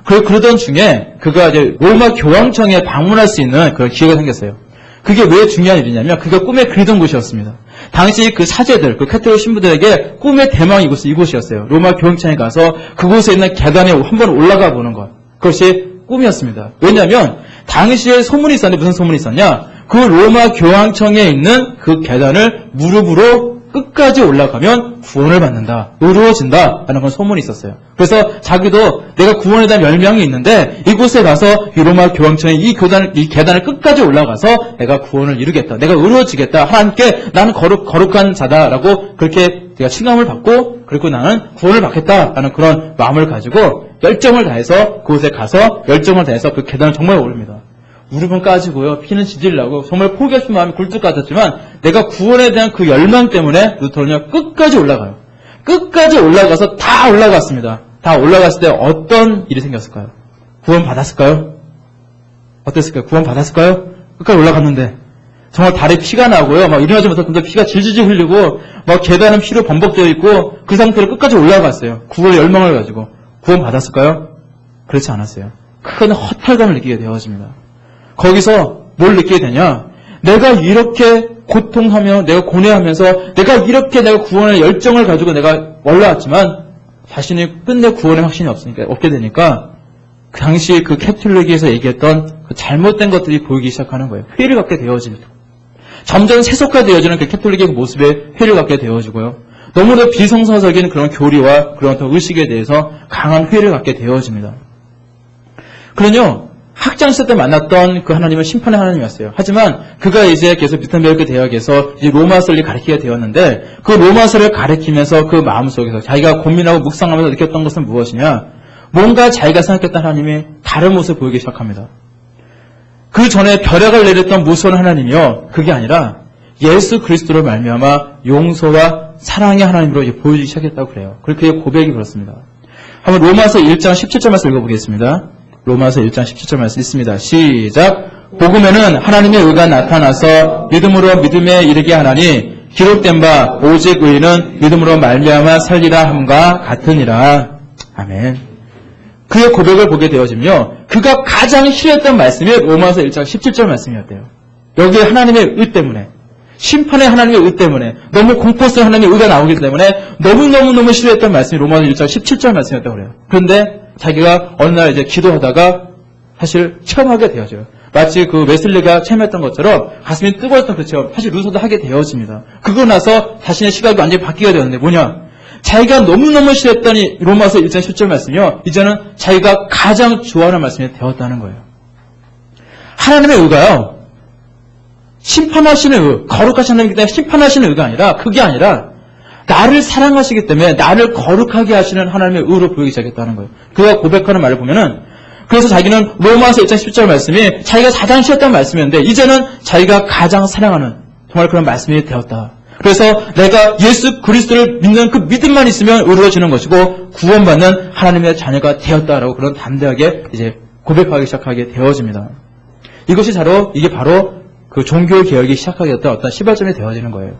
그러던 중에 그가 이제 로마 교황청에 방문할 수 있는 그런 기회가 생겼어요. 그게 왜 중요한 일이냐면 그가 꿈에 그리던 곳이었습니다. 당시 그 사제들, 그 카톨릭 신부들에게 꿈의 대망이 이곳이었어요. 로마 교황청에 가서 그곳에 있는 계단에 한번 올라가 보는 것. 그것이 꿈이었습니다. 왜냐하면 당시에 소문이 있었는데 무슨 소문이 있었냐? 그 로마 교황청에 있는 그 계단을 무릎으로 끝까지 올라가면 구원을 받는다. 의로워진다. 라는 그런 소문이 있었어요. 그래서 자기도 내가 구원에 대한 열망이 있는데 이곳에 가서 이 로마 교황청의 이 계단을 끝까지 올라가서 내가 구원을 이루겠다. 내가 의로워지겠다. 하나님께 나는 거룩한 자다라고 그렇게 내가 칭함을 받고 그리고 나는 구원을 받겠다라는 그런 마음을 가지고 열정을 다해서 그곳에 가서 열정을 다해서 그 계단을 정말 오릅니다. 무릎은 까지고요. 피는 지질나고 정말 포기할 수 마음이 굴뚝 같았지만 내가 구원에 대한 그 열망 때문에 루터는요 끝까지 올라가요. 끝까지 올라가서 다 올라갔습니다. 다 올라갔을 때 어떤 일이 생겼을까요? 구원 받았을까요? 어땠을까요? 구원 받았을까요? 끝까지 올라갔는데 정말 다리에 피가 나고요. 막 일어나지 못하는데 피가 질질 흘리고 막 계단은 피로 범벅되어 있고 그 상태로 끝까지 올라갔어요. 구원의 열망을 가지고 구원 받았을까요? 그렇지 않았어요. 큰 허탈감을 느끼게 되어집니다. 거기서 뭘 느끼게 되냐? 내가 이렇게 고통하며 내가 고뇌하면서 내가 이렇게 내가 구원의 열정을 가지고 내가 올라왔지만 자신이 끝내 구원의 확신이 없게 되니까 그 당시 그 캐톨릭에서 얘기했던 그 잘못된 것들이 보이기 시작하는 거예요. 회의를 갖게 되어집니다. 점점 세속화되어지는 그 캐톨릭의 모습에 회의를 갖게 되어지고요. 너무도 비성서적인 그런 교리와 그런 어떤 의식에 대해서 강한 회의를 갖게 되어집니다. 그런요, 학창시절 때 만났던 그 하나님은 심판의 하나님이었어요. 하지만 그가 이제 계속 비텐베르크 대학에서 이제 로마서를 가르치게 되었는데 그 로마서를 가르치면서 그 마음속에서 자기가 고민하고 묵상하면서 느꼈던 것은 무엇이냐? 뭔가 자기가 생각했던 하나님이 다른 모습을 보이기 시작합니다. 그 전에 벼락을 내렸던 무서운 하나님이요. 그게 아니라 예수 그리스도로 말미암아 용서와 사랑의 하나님으로 이제 보여주기 시작했다고 그래요. 그렇게 고백이 그렇습니다. 한번 로마서 1장 17절 말씀 읽어보겠습니다. 로마서 1장 17절 말씀 있습니다. 시작. 복음에는 하나님의 의가 나타나서 믿음으로 믿음에 이르게 하나니 기록된 바 오직 의인은 믿음으로 말미암아 살리라 함과 같으니라. 아멘. 그의 고백을 보게 되어지며 그가 가장 싫어했던 말씀이 로마서 1장 17절 말씀이었대요. 여기에 하나님의 의 때문에 심판의 하나님의 의 때문에 너무 공포스러운 하나님의 의가 나오기 때문에 너무너무 싫어했던 말씀이 로마서 1장 17절 말씀이었다고 그래요. 그런데 자기가 어느 날 이제 기도하다가 사실 체험하게 되어져요. 마치 그 웨슬리가 체험했던 것처럼 가슴이 뜨거웠던 그 체험, 사실 루서도 하게 되어집니다. 그러고 나서 자신의 시각이 완전히 바뀌게 되었는데 뭐냐? 자기가 너무너무 싫어했던 이 로마서 1장 10절 말씀이요. 이제는 자기가 가장 좋아하는 말씀이 되었다는 거예요. 하나님의 의가요. 심판하시는 의, 거룩하신 하나님이기 때문에 심판하시는 의가 아니라 그게 아니라 나를 사랑하시기 때문에 나를 거룩하게 하시는 하나님의 의로 보이기 시작했다는 거예요. 그가 고백하는 말을 보면은 그래서 자기는 로마서 1장 10절 말씀이 자기가 가장 싫었던 말씀이었는데 이제는 자기가 가장 사랑하는 정말 그런 말씀이 되었다. 그래서 내가 예수 그리스도를 믿는 그 믿음만 있으면 의로워지는 것이고 구원받는 하나님의 자녀가 되었다라고 그런 담대하게 이제 고백하기 시작하게 되어집니다. 이게 바로 그 종교 개혁이 시작하게 됐던 어떤 시발점이 되어지는 거예요.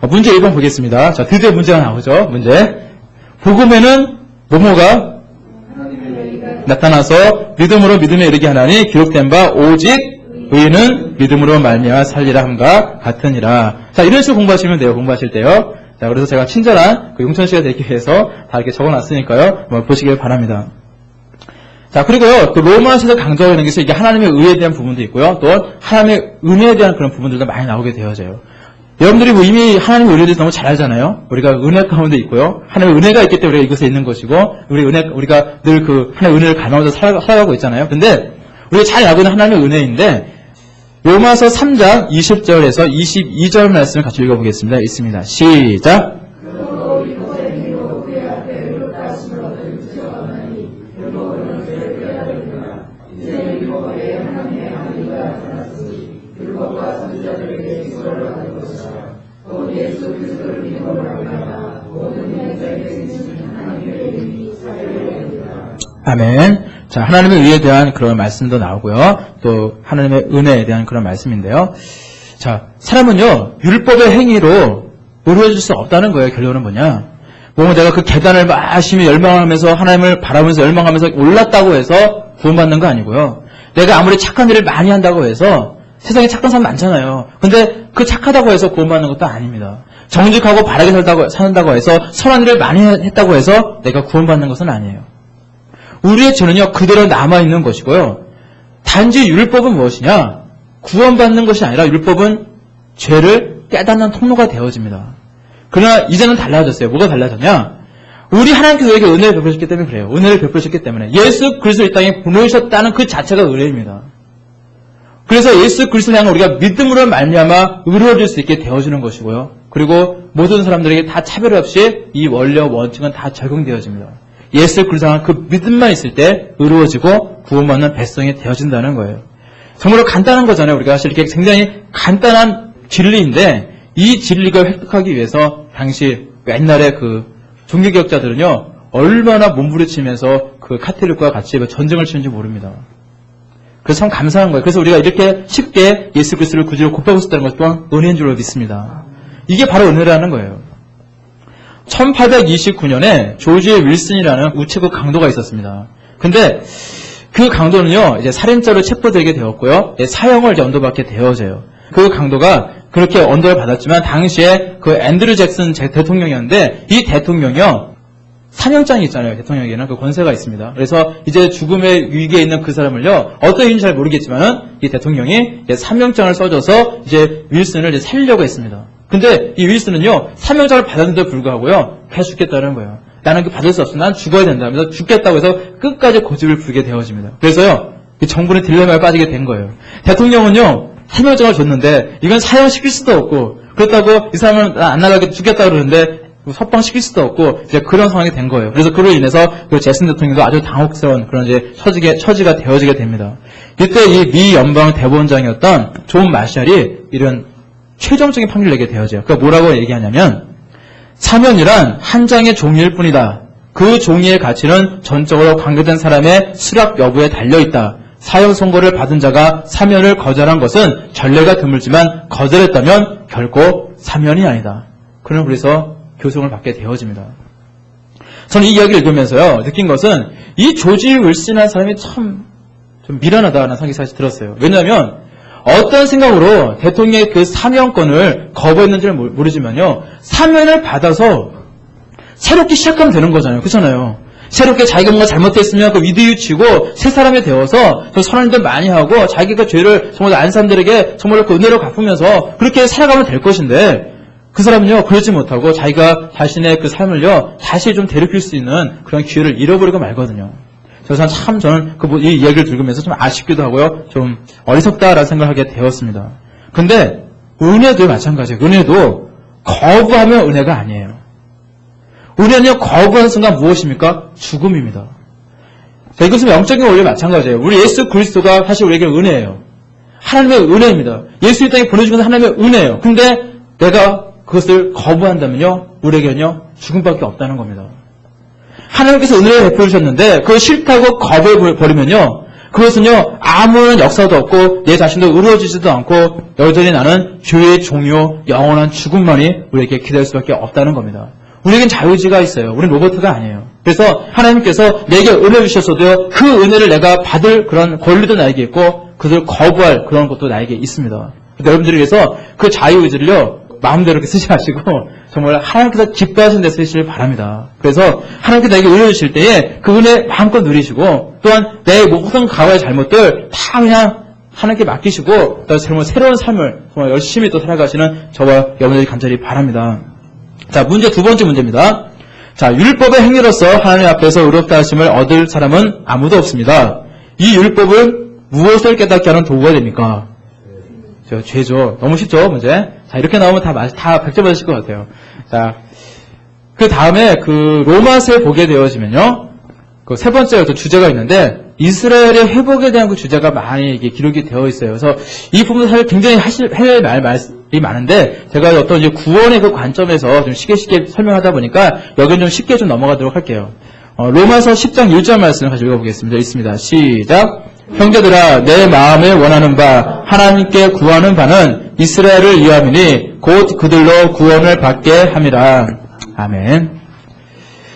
문제 1번 보겠습니다. 자, 드디어 문제가 나오죠. 문제. 복음에는 뭐뭐가 나타나서 믿음으로 믿음에 이르게 하나니 기록된 바 오직 의인은 믿음으로 말미암아 살리라 함과 같으니라. 자, 이런 식으로 공부하시면 돼요. 공부하실 때요. 자, 그래서 제가 친절한 그 용천 씨가 되기 위해서 다 이렇게 적어놨으니까요. 한번 보시길 바랍니다. 자, 그리고요, 또 로마서에서 강조하는 것이 이게 하나님의 의에 대한 부분도 있고요. 또 하나님의 은혜에 대한 그런 부분들도 많이 나오게 되어져요. 여러분들이 뭐 이미 하나님의 은혜에 대해서 너무 잘 알잖아요. 우리가 은혜 가운데 있고요. 하나님의 은혜가 있기 때문에 우리가 이곳에 있는 것이고, 우리가 늘 그 하나님의 은혜를 갈망하면서 살아가고 있잖아요. 근데 우리가 잘 알고 있는 하나님의 은혜인데, 로마서 3장 20절에서 22절 말씀을 같이 읽어보겠습니다. 있습니다. 시작. 아멘. 자, 하나님의 의에 대한 그런 말씀도 나오고요. 또 하나님의 은혜에 대한 그런 말씀인데요. 자, 사람은요, 율법의 행위로 의로워질 수 없다는 거예요. 결론은 뭐냐? 뭐 내가 그 계단을 열심히 열망하면서 하나님을 바라면서 열망하면서 올랐다고 해서 구원받는 거 아니고요. 내가 아무리 착한 일을 많이 한다고 해서 세상에 착한 사람 많잖아요. 근데 그 착하다고 해서 구원받는 것도 아닙니다. 정직하고 바르게 산다고 해서 선한 일을 많이 했다고 해서 내가 구원받는 것은 아니에요. 우리의 죄는요, 그대로 남아있는 것이고요. 단지 율법은 무엇이냐? 구원받는 것이 아니라 율법은 죄를 깨닫는 통로가 되어집니다. 그러나 이제는 달라졌어요. 뭐가 달라졌냐? 우리 하나님께서 우리에게 은혜를 베푸셨기 때문에 그래요. 은혜를 베푸셨기 때문에. 예수 그리스도를 이 땅에 보내셨다는 그 자체가 은혜입니다. 그래서 예수 그리스도를 향해 우리가 믿음으로 말미암아 의로워질 수 있게 되어지는 것이고요. 그리고 모든 사람들에게 다 차별 없이 이 원리와 원칙은 다 적용되어집니다. 예수 그리스도를 향한 그 믿음만 있을 때 의로워지고 구원받는 백성이 되어진다는 거예요. 정말로 간단한 거잖아요. 우리가 사실 이렇게 굉장히 간단한 진리인데 이 진리를 획득하기 위해서 당시 옛날에 그 종교개혁자들은요 얼마나 몸부림치면서 그 카톨릭과 같이 전쟁을 치는지 모릅니다. 그래서 참 감사한 거예요. 그래서 우리가 이렇게 쉽게 예수 그리스도를 구주로 고백하고 있다는 것 또한 은혜인 줄로 믿습니다. 이게 바로 은혜라는 거예요. 1829년에 조지 윌슨이라는 우체국 강도가 있었습니다. 근데 그 강도는요 이제 살인죄로 체포되게 되었고요, 사형을 이제 언도받게 되어져요. 그 강도가 그렇게 언도를 받았지만 당시에 그 앤드류 잭슨 대통령이었는데 이 대통령이요 사명장이 있잖아요. 대통령에게는 그 권세가 있습니다. 그래서 이제 죽음의 위기에 있는 그 사람을요 어떤 이유인지 잘 모르겠지만은 이 대통령이 이제 사명장을 써줘서 이제 윌슨을 이제 살리려고 했습니다. 근데 이 윌슨은요 사명장을 받았는데도 불구하고요 계속 죽겠다는 거예요. 나는 그 받을 수 없어. 난 죽어야 된다. 그래서 죽겠다고 해서 끝까지 고집을 부리게 되어집니다. 그래서요 이 정부는 딜레마에 빠지게 된 거예요. 대통령은요 사명장을 줬는데 이건 사형시킬 수도 없고 그렇다고 이 사람은 안 나가게 죽겠다 그러는데 석방시킬 수도 없고 이제 그런 상황이 된 거예요. 그래서 그로 인해서 그 잭슨 대통령도 아주 당혹스러운 그런 이제 처지가 되어지게 됩니다. 이때 이 미 연방 대법원장이었던 존 마샬이 이런 최종적인 판결을 내게 되어져요. 그러니까 뭐라고 얘기하냐면 사면이란 한 장의 종이일 뿐이다. 그 종이의 가치는 전적으로 관계된 사람의 수락 여부에 달려있다. 사형 선고를 받은 자가 사면을 거절한 것은 전례가 드물지만 거절했다면 결코 사면이 아니다. 그는 그래서 교통을 받게 되어집니다. 저는 이 이야기를 읽으면서요 느낀 것은 이 조지 윌슨이라는 사람이 참 좀 미련하다는 생각이 사실 들었어요. 왜냐하면 어떤 생각으로 대통령의 그 사면권을 거부했는지는 모르지만요 사면을 받아서 새롭게 시작하면 되는 거잖아요. 그렇잖아요. 새롭게 자기가 뭔가 잘못했으면 그 위대유치고 새 사람이 되어서 더 선한 일들 많이 하고 자기가 죄를 정말 안 사람들에게 정말로 그 은혜로 갚으면서 그렇게 살아가면 될 것인데 그 사람은요 그러지 못하고 자기가 자신의 그 삶을요 다시 좀 되돌릴 수 있는 그런 기회를 잃어버리고 말거든요. 그래서 참 저는 이 이야기를 들으면서 좀 아쉽기도 하고요 좀 어리석다라는 생각을 하게 되었습니다. 근데 은혜도 마찬가지예요. 은혜도 거부하면 은혜가 아니에요. 은혜는요 거부하는 순간 무엇입니까? 죽음입니다. 자, 이것은 영적인 원리와 마찬가지예요. 우리 예수 그리스도가 사실 우리에게 은혜예요. 하나님의 은혜입니다. 예수 이 땅에 보내주신 하나님의 은혜예요. 근데 내가 그것을 거부한다면요 우리에게는요 죽음밖에 없다는 겁니다. 하나님께서 은혜를 베풀어 주셨는데 그걸 싫다고 거부해버리면요 그것은요 아무런 역사도 없고 내 자신도 의로워지지도 않고 여전히 나는 죄의 종요 영원한 죽음만이 우리에게 기다릴 수밖에 없다는 겁니다. 우리에겐 자유의지가 있어요. 우리는 로봇가 아니에요. 그래서 하나님께서 내게 은혜 주셨어도요 그 은혜를 내가 받을 그런 권리도 나에게 있고 그것을 거부할 그런 것도 나에게 있습니다. 그러니까 여러분들이 위해서 그 자유의지를요 마음대로 이렇게 쓰지 마시고 정말 하나님께서 기뻐하시는 데 쓰시길 바랍니다. 그래서 하나님께서 나에게 은혜 주실 때에 그 은혜 마음껏 누리시고 또한 내 모든 과거의 잘못들 다 그냥 하나님께 맡기시고 또 정말 새로운 삶을 정말 열심히 또 살아가시는 저와 여러분들이 간절히 바랍니다. 자, 문제 두 번째 문제입니다. 자, 율법의 행위로서 하나님 앞에서 의롭다 하심을 얻을 사람은 아무도 없습니다. 이 율법은 무엇을 깨닫게 하는 도구가 됩니까? 저 죄죠. 너무 쉽죠, 문제? 자, 이렇게 나오면 다 100점 맞으실 것 같아요. 자, 그 다음에 그 로마서에 보게 되어지면요. 그 세 번째 어떤 주제가 있는데, 이스라엘의 회복에 대한 그 주제가 많이 이게 기록이 되어 있어요. 그래서 이 부분은 사실 굉장히 할 말이 많은데, 제가 어떤 이제 구원의 그 관점에서 좀 쉽게 설명하다 보니까, 여기는 좀 쉽게 좀 넘어가도록 할게요. 로마서 10장 1절 말씀을 같이 읽어보겠습니다. 있습니다. 시작. 형제들아, 내 마음에 원하는 바, 하나님께 구하는 바는 이스라엘을 위함이니, 곧 그들로 구원을 받게 함이라. 아멘.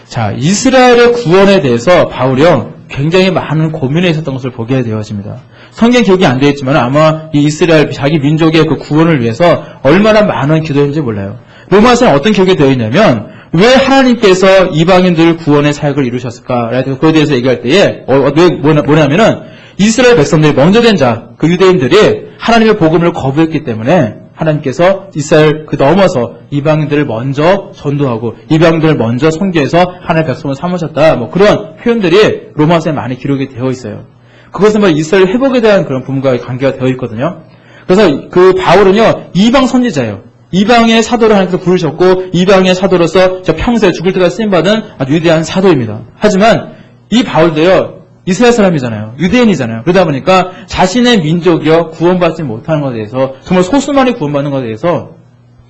자, 이스라엘의 구원에 대해서 바울이요, 굉장히 많은 고민에 있었던 것을 보게 되어집니다. 성경 기록이 안 되어 있지만 아마 이 이스라엘 자기 민족의 그 구원을 위해서 얼마나 많은 기도했는지 몰라요. 로마서는 어떤 기록이 되어 있냐면, 왜 하나님께서 이방인들 구원의 사역을 이루셨을까? 그거에 대해서 얘기할 때에 뭐냐면은 이스라엘 백성들이 먼저 된 자, 그 유대인들이 하나님의 복음을 거부했기 때문에 하나님께서 이스라엘 그 넘어서 이방인들을 먼저 전도하고 이방인들을 먼저 선교해서 하나님의 백성을 삼으셨다. 뭐 그런 표현들이 로마서에 많이 기록이 되어 있어요. 그것은 뭐 이스라엘 회복에 대한 그런 부분과 관계가 되어 있거든요. 그래서 그 바울은요, 이방 선지자예요. 이방의 사도를 하나님께서 부르셨고 이방의 사도로서 평생 죽을 때까지 쓰임받은 아주 위대한 사도입니다. 하지만 이 바울도요, 이스라엘 사람이잖아요. 유대인이잖아요. 그러다 보니까 자신의 민족이요 구원받지 못하는 것에 대해서, 정말 소수만이 구원받는 것에 대해서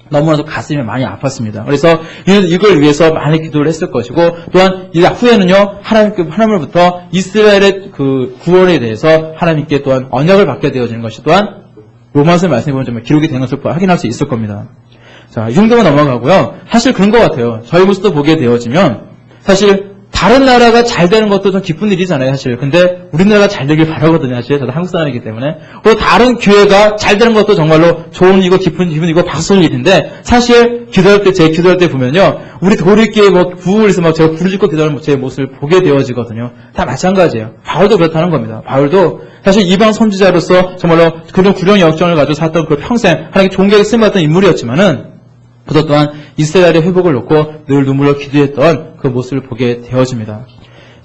너무나도 가슴이 많이 아팠습니다. 그래서 이걸 위해서 많이 기도를 했을 것이고, 또한 이 후에는요, 하나님으로부터 이스라엘의 그 구원에 대해서 하나님께 또한 언약을 받게 되어지는 것이 또한 로마서 말씀해 보면 정말 기록이 된 것을 확인할 수 있을 겁니다. 자, 이 정도만 넘어가고요. 사실 그런 것 같아요. 저희 모습도 보게 되어지면 사실 다른 나라가 잘 되는 것도 좀 기쁜 일이잖아요, 사실. 근데 우리나라가 잘 되길 바라거든요, 사실. 저도 한국 사람이기 때문에. 또 다른 교회가 잘 되는 것도 정말로 좋은 일이고 기쁜 일이고 박수일 일인데, 사실 기도할 때, 제 기도할 때 보면요, 우리 도리교회 구울에서 막 제가 부르짖고 기도하는 제 모습을 보게 되어지거든요. 다 마찬가지예요. 바울도 그렇다는 겁니다. 바울도 사실 이방 선지자로서 정말로 그런 구령의 역정을 가지고 살았던 그 평생 하나님께 존경에 쓰임받았던 인물이었지만은, 그것 또한 이스라엘의 회복을 놓고 늘 눈물로 기도했던 그 모습을 보게 되어집니다.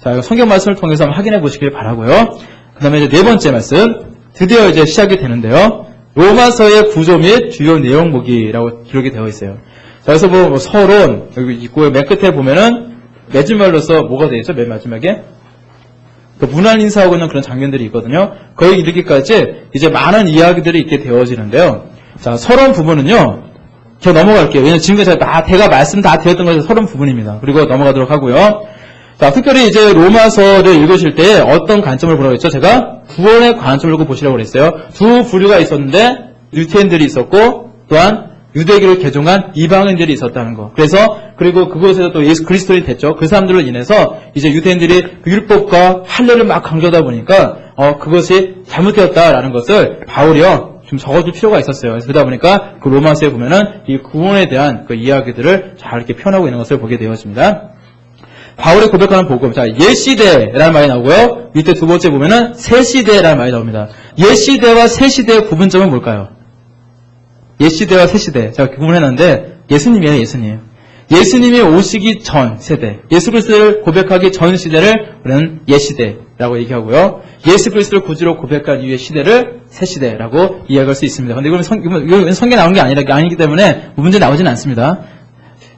자, 성경 말씀을 통해서 한번 확인해 보시길 바라고요. 그 다음에 이제 네 번째 말씀, 드디어 이제 시작이 되는데요. 로마서의 구조 및 주요 내용 보기라고 기록이 되어 있어요. 자, 그래서 뭐 서론, 여기 있고 맨 끝에 보면은 맺음말로서 뭐가 되어 있죠? 맨 마지막에? 그 문안 인사하고 있는 그런 장면들이 있거든요. 거기 이르기까지 이제 많은 이야기들이 있게 되어지는데요. 자, 서론 부분은요, 저 넘어갈게요. 왜냐면 지금까지 제가 말씀 다 드렸던 것이 서론 부분입니다. 그리고 넘어가도록 하고요. 자, 특별히 이제 로마서를 읽으실 때 어떤 관점을 보라고 했죠? 제가 구원의 관점을 보고 보시라고 그랬어요. 두 부류가 있었는데 유태인들이 있었고, 또한 유대교를 개종한 이방인들이 있었다는 거. 그리고 그곳에서 또 예수 그리스도인이 됐죠. 그 사람들로 인해서 이제 유대인들이 그 율법과 할례를 막 강조하다 보니까 그것이 잘못되었다라는 것을 바울이요, 좀 적어줄 필요가 있었어요. 그래서 그러다 보니까 그 로마서에 보면은 이 구원에 대한 그 이야기들을 잘 이렇게 표현하고 있는 것을 보게 되었습니다. 바울이 고백하는 복음. 자, 옛 시대라는 말이 나오고요. 밑에 두 번째 보면은 새 시대라는 말이 나옵니다. 옛 시대와 새 시대의 구분점은 뭘까요? 옛 시대와 새 시대. 제가 구분해놨는데 예수님이에요, 예수님. 예수님이 오시기 전 세대, 예수 그리스도를 고백하기 전 시대를 우리는 옛 시대라고 얘기하고요. 예수 그리스도를 구주로 고백한 이후의 시대를 새 시대라고 이야기할 수 있습니다. 그런데 이건 성경에 나오는 게 아니기 때문에 문제 나오진 않습니다.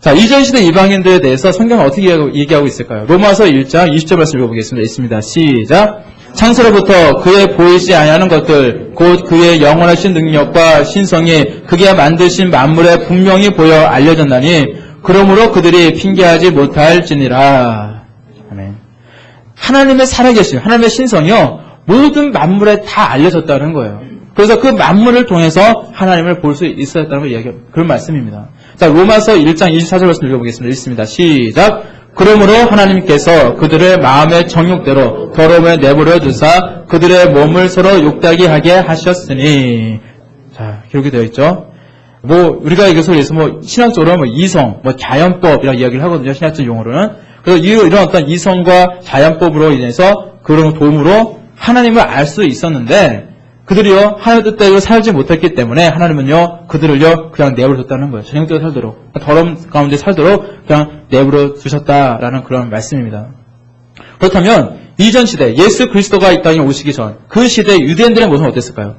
자, 이전 시대 이방인들에 대해서 성경은 어떻게 얘기하고 있을까요? 로마서 1장 20절 말씀 읽어보겠습니다. 있습니다. 시작. 창세로부터 그의 보이지 아니하는 것들, 곧 그의 영원하신 능력과 신성이 그가 만드신 만물에 분명히 보여 알려졌나니 그러므로 그들이 핑계하지 못할지니라. 아멘. 하나님의 살아계심, 하나님의 신성이요, 모든 만물에 다 알려졌다는 거예요. 그래서 그 만물을 통해서 하나님을 볼 수 있었다는 걸 그런 말씀입니다. 자, 로마서 1장 24절 말씀 읽어보겠습니다. 읽습니다. 시작. 그러므로 하나님께서 그들의 마음의 정욕대로 더러움에 내버려 두사 그들의 몸을 서로 욕되게 하게 하셨으니. 자, 기록이 되어 있죠. 우리가 이것을 위해서 신학적으로 이성, 자연법이라고 이야기를 하거든요. 신학적 용어로는. 그래서 이런 어떤 이성과 자연법으로 인해서 그런 도움으로 하나님을 알 수 있었는데, 그들이요, 하나님의 뜻대로 살지 못했기 때문에 하나님은요, 그들을요, 그냥 내버려 뒀다는 거예요. 전형대로 살도록. 더러움 가운데 살도록 그냥 내버려 두셨다라는 그런 말씀입니다. 그렇다면, 이전 시대, 예수 그리스도가 이 땅에 오시기 전, 그 시대 유대인들의 모습은 어땠을까요?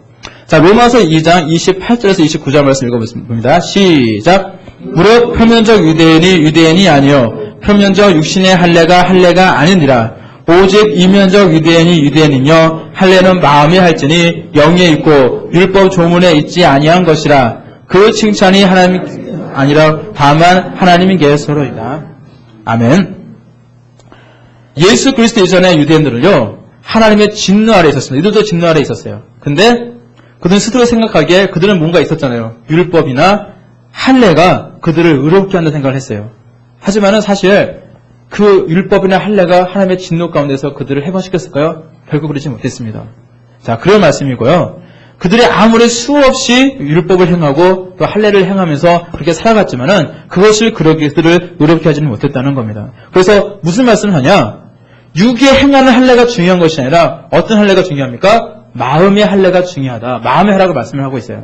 자, 로마서 2장 28절에서 29절 말씀 읽어보겠습니다. 시작. 무릇 표면적 유대인이 아니요 표면적 육신의 할례가 아니니라. 오직 이면적 유대인이며 할례는 마음에 할지니 영에 있고 율법 조문에 있지 아니한 것이라. 그 칭찬이 하나님 아니라 다만 하나님께서로이다. 아멘. 예수 그리스도 이전의 유대인들은요 하나님의 진노 아래 있었습니다. 이들도 진노 아래 있었어요. 근데 그들은 스스로 생각하기에 그들은 뭔가 있었잖아요. 율법이나 할례가 그들을 의롭게 한다는 생각을 했어요. 하지만은 사실 그 율법이나 할례가 하나님의 진노 가운데서 그들을 해방시켰을까요? 결국 그러지 못했습니다. 자, 그런 말씀이고요. 그들이 아무리 수없이 율법을 행하고 또 할례를 행하면서 그렇게 살아갔지만은 그것을 그들을 의롭게 하지는 못했다는 겁니다. 그래서 무슨 말씀을 하냐? 육에 행하는 할례가 중요한 것이 아니라 어떤 할례가 중요합니까? 마음의 할례가 중요하다. 마음의 할례라고 말씀을 하고 있어요.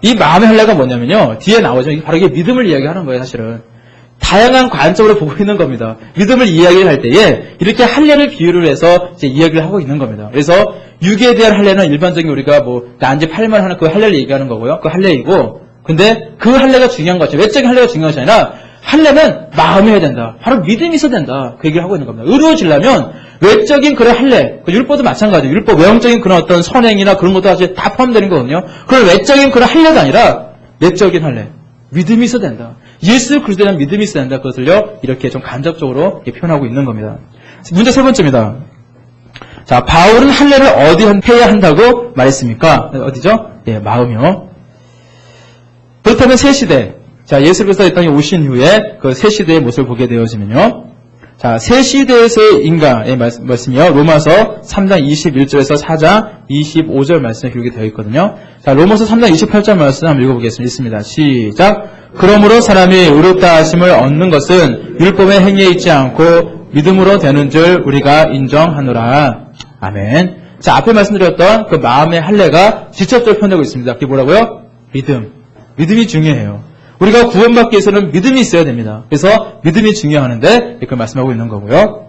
이 마음의 할례가 뭐냐면요. 뒤에 나오죠. 바로 이게 믿음을 이야기하는 거예요, 사실은. 다양한 관점으로 보고 있는 겁니다. 믿음을 이야기를 할 때에 이렇게 할례를 비유를 해서 이제 이야기를 하고 있는 겁니다. 그래서 육에 대한 할례는 일반적인 우리가 난지 8만 하는 그 할례를 얘기하는 거고요. 그 할례이고, 근데 그 할례가 중요한 거죠. 외적인 할례가 중요한 것이 아니라 할례는 마음에 해야 된다. 바로 믿음이 있어야 된다. 그 얘기를 하고 있는 겁니다. 의로워지려면 외적인 그런 할례, 율법도 마찬가지예요. 율법 외형적인 그런 어떤 선행이나 그런 것도 사실 다 포함되는 거거든요. 그런 외적인 그런 할례가 아니라 내적인 할례, 믿음이 있어야 된다. 예수 그리스도에 대한 믿음이 있어야 된다. 그것을요 이렇게 좀 간접적으로 표현하고 있는 겁니다. 문제 세 번째입니다. 자, 바울은 할례를 어디 해야 한다고 말했습니까? 어디죠? 예, 마음이요. 그렇다면 새 시대, 자, 예수 그리스도가 이 땅에 오신 후에 그 새 시대의 모습을 보게 되어지면요. 자, 새 시대에서의 인간의 말씀이요. 로마서 3장 21절에서 4장 25절 말씀에 기록이 되어 있거든요. 자, 로마서 3장 28절 말씀 한번 읽어보겠습니다. 있습니다. 시작. 그러므로 사람이 의롭다 하심을 얻는 것은 율법의 행위에 있지 않고 믿음으로 되는 줄 우리가 인정하노라. 아멘. 자, 앞에 말씀드렸던 그 마음의 할례가 직접적으로 표현되고 있습니다. 그게 뭐라고요? 믿음. 믿음이 중요해요. 우리가 구원받기 위해서는 믿음이 있어야 됩니다. 그래서 믿음이 중요하는데 이렇게 말씀하고 있는 거고요.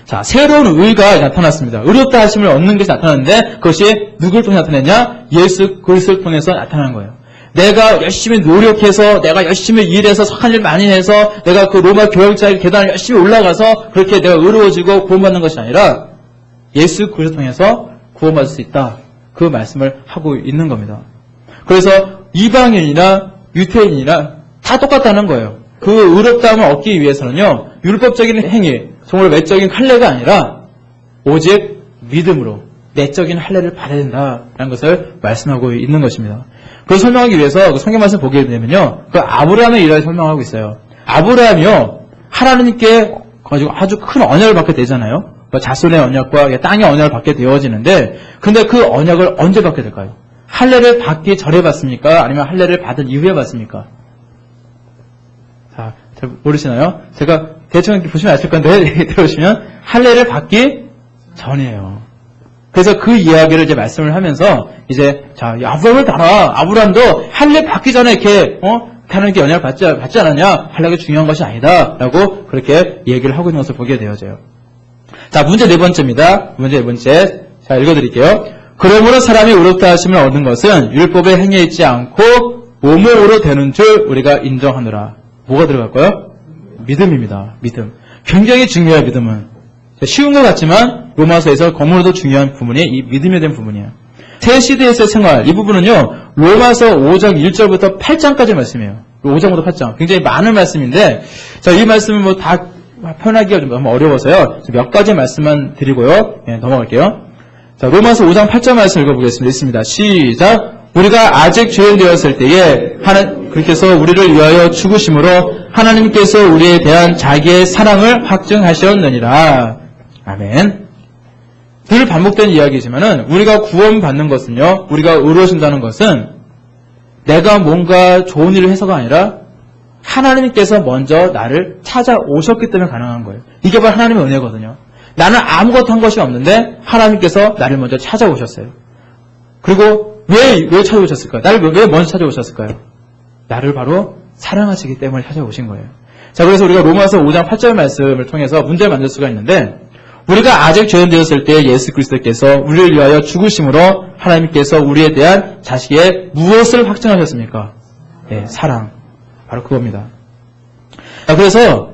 자, 새로운 의가 나타났습니다. 의롭다 하심을 얻는 것이 나타났는데 그것이 누구를 통해 나타났냐? 예수 그리스도를 통해서 나타난 거예요. 내가 열심히 노력해서 내가 열심히 일해서 착한 일 많이 해서 내가 그 로마 교역자의 계단을 열심히 올라가서 그렇게 내가 의로워지고 구원받는 것이 아니라 예수 그리스도를 통해서 구원받을 수 있다. 그 말씀을 하고 있는 겁니다. 그래서 이방인이나 유태인이나 다 똑같다는 거예요. 그 의롭다함을 얻기 위해서는요. 율법적인 행위, 정말 외적인 할례가 아니라 오직 믿음으로 내적인 할례를 받아야 된다라는 것을 말씀하고 있는 것입니다. 그걸 설명하기 위해서 그 성경 말씀 보게 되면요. 그 아브라함의 일을 설명하고 있어요. 아브라함이요. 하나님께 가지고 아주 큰 언약을 받게 되잖아요. 자손의 언약과 땅의 언약을 받게 되어지는데 근데 그 언약을 언제 받게 될까요? 할례를 받기 전에 받습니까? 아니면 할례를 받은 이후에 받습니까? 자, 잘 모르시나요? 제가 대충 이렇게 보시면 아실 건데 들어보시면 할례를 받기 전이에요. 그래서 그 이야기를 이제 말씀을 하면서 이제 자, 아브라함을 따라. 아브라함도 할례 받기 전에 이렇게 하나님께 언약을 받지 않았냐? 할례가 중요한 것이 아니다라고 그렇게 얘기를 하고 있는 것을 보게 되어져요. 자, 문제 네 번째입니다. 문제 네 번째. 자, 읽어드릴게요. 그러므로 사람이 의롭다 하심을 얻는 것은 율법에 행해 있지 않고 몸으로 되는 줄 우리가 인정하노라. 뭐가 들어갈까요? 믿음입니다. 믿음. 굉장히 중요해요. 믿음은. 쉬운 것 같지만 로마서에서 너무나도 중요한 부분이 이 믿음에 대한 부분이에요. 새 시대에서의 생활, 이 부분은요. 로마서 5장 1절부터 8장까지 말씀이에요. 5장부터 8장. 굉장히 많은 말씀인데 자, 이 말씀은 다 표현하기가 좀 너무 어려워서요. 몇 가지 말씀만 드리고요. 넘어갈게요. 자, 로마서 5장 8절 말씀 읽어보겠습니다. 있습니다. 시작. 우리가 아직 죄인 되었을 때에 그렇게 해서 우리를 위하여 죽으심으로 하나님께서 우리에 대한 자기의 사랑을 확증하셨느니라. 아멘. 늘 반복된 이야기지만은 우리가 구원받는 것은요. 우리가 의로워진다는 것은 내가 뭔가 좋은 일을 해서가 아니라 하나님께서 먼저 나를 찾아오셨기 때문에 가능한 거예요. 이게 바로 하나님의 은혜거든요. 나는 아무것도 한 것이 없는데 하나님께서 나를 먼저 찾아오셨어요. 그리고 왜 찾아오셨을까요? 나를 왜 먼저 찾아오셨을까요? 나를 바로 사랑하시기 때문에 찾아오신 거예요. 자, 그래서 우리가 로마서 5장 8절 말씀을 통해서 문제를 만들 수가 있는데 우리가 아직 죄인 되었을 때 예수 그리스도께서 우리를 위하여 죽으심으로 하나님께서 우리에 대한 자식의 무엇을 확증하셨습니까? 네, 사랑. 바로 그겁니다. 그래서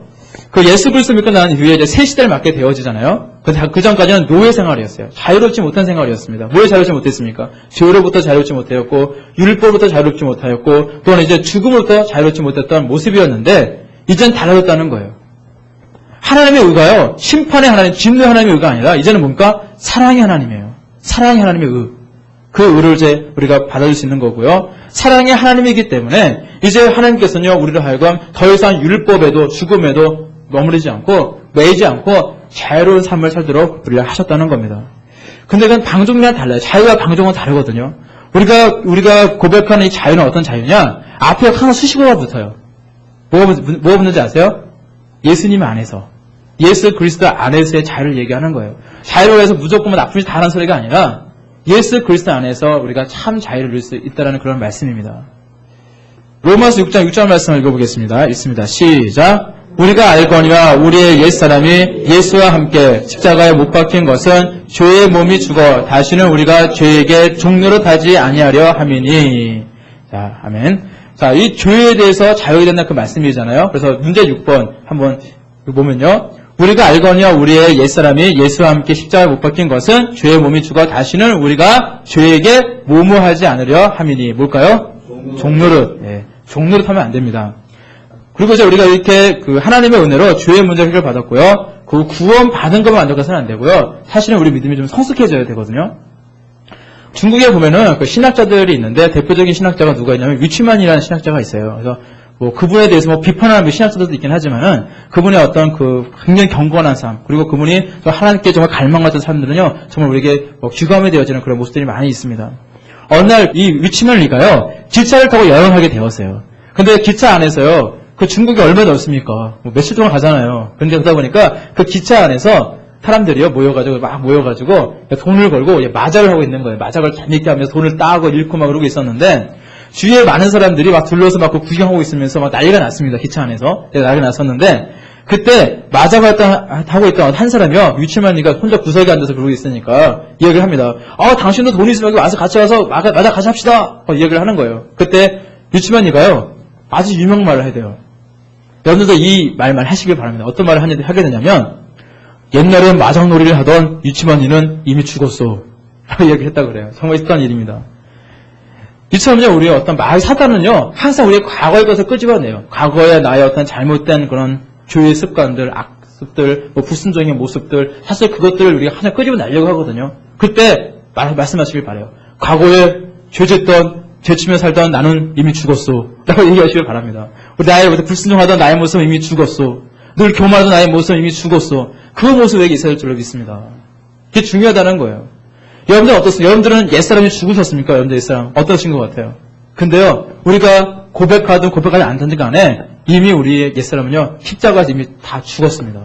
그 예수 그리스도 믿고 난 이후에 이제 새 시대를 맞게 되어지잖아요. 그 전까지는 노예 생활이었어요. 자유롭지 못한 생활이었습니다. 왜 자유롭지 못했습니까? 죄로부터 자유롭지 못하였고, 율법부터 자유롭지 못하였고, 또한 이제 죽음으로부터 자유롭지 못했던 모습이었는데, 이제는 달라졌다는 거예요. 하나님의 의가요, 심판의 하나님, 진노의 하나님의 의가 아니라, 이제는 뭔가 사랑의 하나님이에요. 사랑의 하나님의 의. 그 의를 이제 우리가 받아줄 수 있는 거고요. 사랑의 하나님이기 때문에, 이제 하나님께서는요, 우리를 하여금 더 이상 율법에도 죽음에도 머무르지 않고, 매이지 않고, 자유로운 삶을 살도록 우리를 하셨다는 겁니다. 근데 그건 방종이랑 달라요. 자유와 방종은 다르거든요. 우리가 고백하는 이 자유는 어떤 자유냐? 앞에 항상 수식어가 붙어요. 뭐가 붙는지 아세요? 예수님 안에서. 예수 그리스도 안에서의 자유를 얘기하는 거예요. 자유를 해서 무조건 나쁘지 다라는 소리가 아니라 예수 그리스도 안에서 우리가 참 자유를 누릴 수 있다는 그런 말씀입니다. 로마서 6장 말씀을 읽어보겠습니다. 읽습니다. 시작. 우리가 알거니와 우리의 옛사람이 예수와 함께 십자가에 못 박힌 것은 죄의 몸이 죽어 다시는 우리가 죄에게 종노릇하지 아니하려 함이니. 자, 아멘. 자, 이 죄에 대해서 자유하게 된다는 그 말씀이잖아요. 그래서 문제 6번 한번 보면요. 우리가 알거니와 우리의 옛사람이 예수와 함께 십자가에 못 박힌 것은 죄의 몸이 죽어 다시는 우리가 죄에게 모모하지 않으려 함이니. 뭘까요? 종노릇. 예, 종노릇하면 안 됩니다. 그리고 이제 우리가 이렇게 그 하나님의 은혜로 죄의 문제 해결 받았고요. 그 구원 받은 것만 만족해서는 안 되고요. 사실은 우리 믿음이 좀 성숙해져야 되거든요. 중국에 보면은 그 신학자들이 있는데 대표적인 신학자가 누가 있냐면 위치만이라는 신학자가 있어요. 그래서 뭐 그분에 대해서 비판하는 신학자들도 있긴 하지만은 그분의 어떤 그 굉장히 경건한 삶, 그리고 그분이 하나님께 정말 갈망 같은 사람들은요 정말 우리에게 규감이 되어지는 그런 모습들이 많이 있습니다. 어느 날 이 위치만 리가요 기차를 타고 여행하게 되었어요. 근데 기차 안에서요 그 중국이 얼마나 넓습니까? 뭐 며칠 동안 가잖아요. 그런데 그러다 보니까 그 기차 안에서 사람들이요 모여가지고 돈을 걸고 마작을 하고 있는 거예요. 마작을 재밌게 하면서 돈을 따고 잃고 막 그러고 있었는데 주위에 많은 사람들이 막 둘러서 막 구경하고 있으면서 막 난리가 났습니다. 기차 안에서 난리가 났었는데 그때 마작을 하고 있던 한 사람이요 위치만이가 혼자 구석에 앉아서 그러고 있으니까 이야기를 합니다. 당신도 돈 있으면 여기 와서 같이 와서 마작 같이 합시다. 이야기를 하는 거예요. 그때 위치만이가요 아주 유명 말을 해야 돼요. 여러분들도 이 말만 하시길 바랍니다. 어떤 말을 하게 되냐면 옛날에 마장놀이를 하던 유치만이는 이미 죽었어 라고 이야기를 했다고 그래요. 정말 있었던 일입니다. 이처럼요 우리의 어떤 사단은요 항상 우리의 과거의 것을 끄집어내요. 과거의 나의 어떤 잘못된 그런 교의 습관들, 악습들, 불순종의 모습들, 사실 그것들을 우리가 하나 끄집어내려고 하거든요. 그때 말씀하시길 바라요. 과거에 죄짓던 죄치며 살던 나는 이미 죽었소 라고 얘기하시길 바랍니다. 나의 불순종하던 나의 모습은 이미 죽었소. 늘 교만하던 나의 모습은 이미 죽었소. 그 모습에게 있어야 될 줄로 믿습니다. 그게 중요하다는 거예요. 여러분들 어떻습니까? 여러분들은 옛사람이 죽으셨습니까? 여러분들 옛사람 어떠신 것 같아요? 근데요 우리가 고백하든 고백하지 않든 간에 이미 우리의 옛사람은요 십자가에서 이미 다 죽었습니다.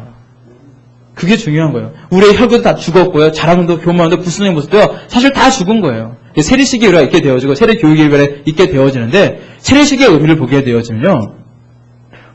그게 중요한 거예요. 우리의 혈기도 다 죽었고요. 자랑도 교만도 불순종의 모습도요 사실 다 죽은 거예요. 세례식에 우리가 있게 되어지고 세례교육에 있게 되어지는데 세례식의 의미를 보게 되어지면요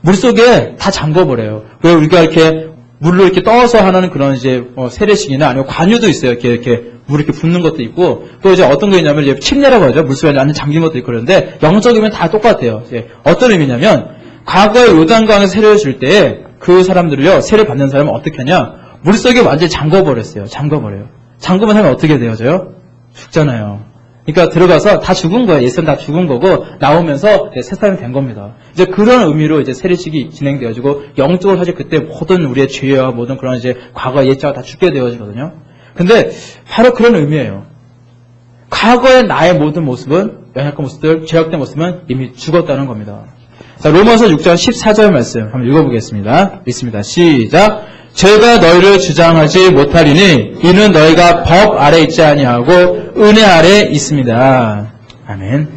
물속에 다 잠궈버려요. 왜 우리가 이렇게 물로 이렇게 떠서 하는 그런 이제 세례식이나 아니면 관유도 있어요. 이렇게 물 이렇게 붓는 것도 있고 또 이제 어떤 거 있냐면 이제 침례라고 하죠. 물속에 완전 잠긴 것도 있고 그런데 영적 의미는 다 똑같아요. 어떤 의미냐면 과거에 요단강에서 세례를 줄 때 그 사람들을요 세례 받는 사람은 어떻게 하냐 물속에 완전히 잠궈버렸어요. 잠궈버려요. 잠그면 하면 어떻게 되어져요? 죽잖아요. 그러니까 들어가서 다 죽은 거예요. 옛사람 다 죽은 거고 나오면서 새 사람이 된 겁니다. 이제 그런 의미로 이제 세례식이 진행되어지고 영적으로 사실 그때 모든 우리의 죄와 모든 그런 이제 과거 옛자가 다 죽게 되어지거든요. 근데 바로 그런 의미예요. 과거의 나의 모든 모습은 연약한 모습들, 죄악된 모습은 이미 죽었다는 겁니다. 자, 로마서 6장 14절 말씀 한번 읽어보겠습니다. 읽습니다. 시작. 죄가 너희를 주장하지 못하리니 이는 너희가 법 아래 있지 아니하고 은혜 아래 있습니다. 아멘.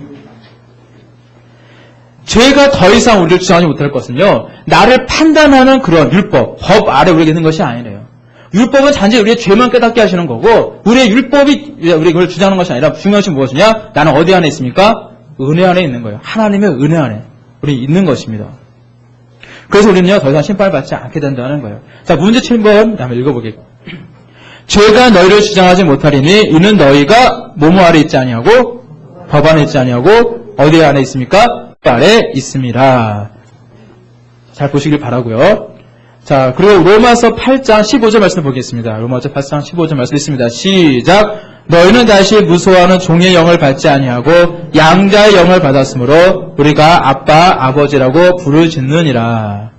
죄가 더 이상 우리를 주장하지 못할 것은요 나를 판단하는 그런 율법, 법 아래 우리가 있는 것이 아니래요. 율법은 단지 우리의 죄만 깨닫게 하시는 거고 우리의 율법이 우리 그걸 주장하는 것이 아니라 중요한 것이 무엇이냐? 나는 어디 안에 있습니까? 은혜 안에 있는 거예요. 하나님의 은혜 안에 우리 있는 것입니다. 그래서 우리는요 더 이상 심판을 받지 않게 된다는 거예요. 자, 문제 7번 한번 읽어보겠습니다. 죄가 너희를 주장하지 못하리니 이는 너희가 뭐뭐 아래 있지 아니하고 법 안에 있지 아니하고 어디 안에 있습니까? 법 아래 있습니다. 잘 보시길 바라고요. 자, 그리고 로마서 8장 15절 말씀 보겠습니다. 로마서 8장 15절 말씀 있습니다. 시작. 너희는 다시 무소하는 종의 영을 받지 아니하고 양자의 영을 받았으므로 우리가 아빠, 아버지라고 부르짖느니라.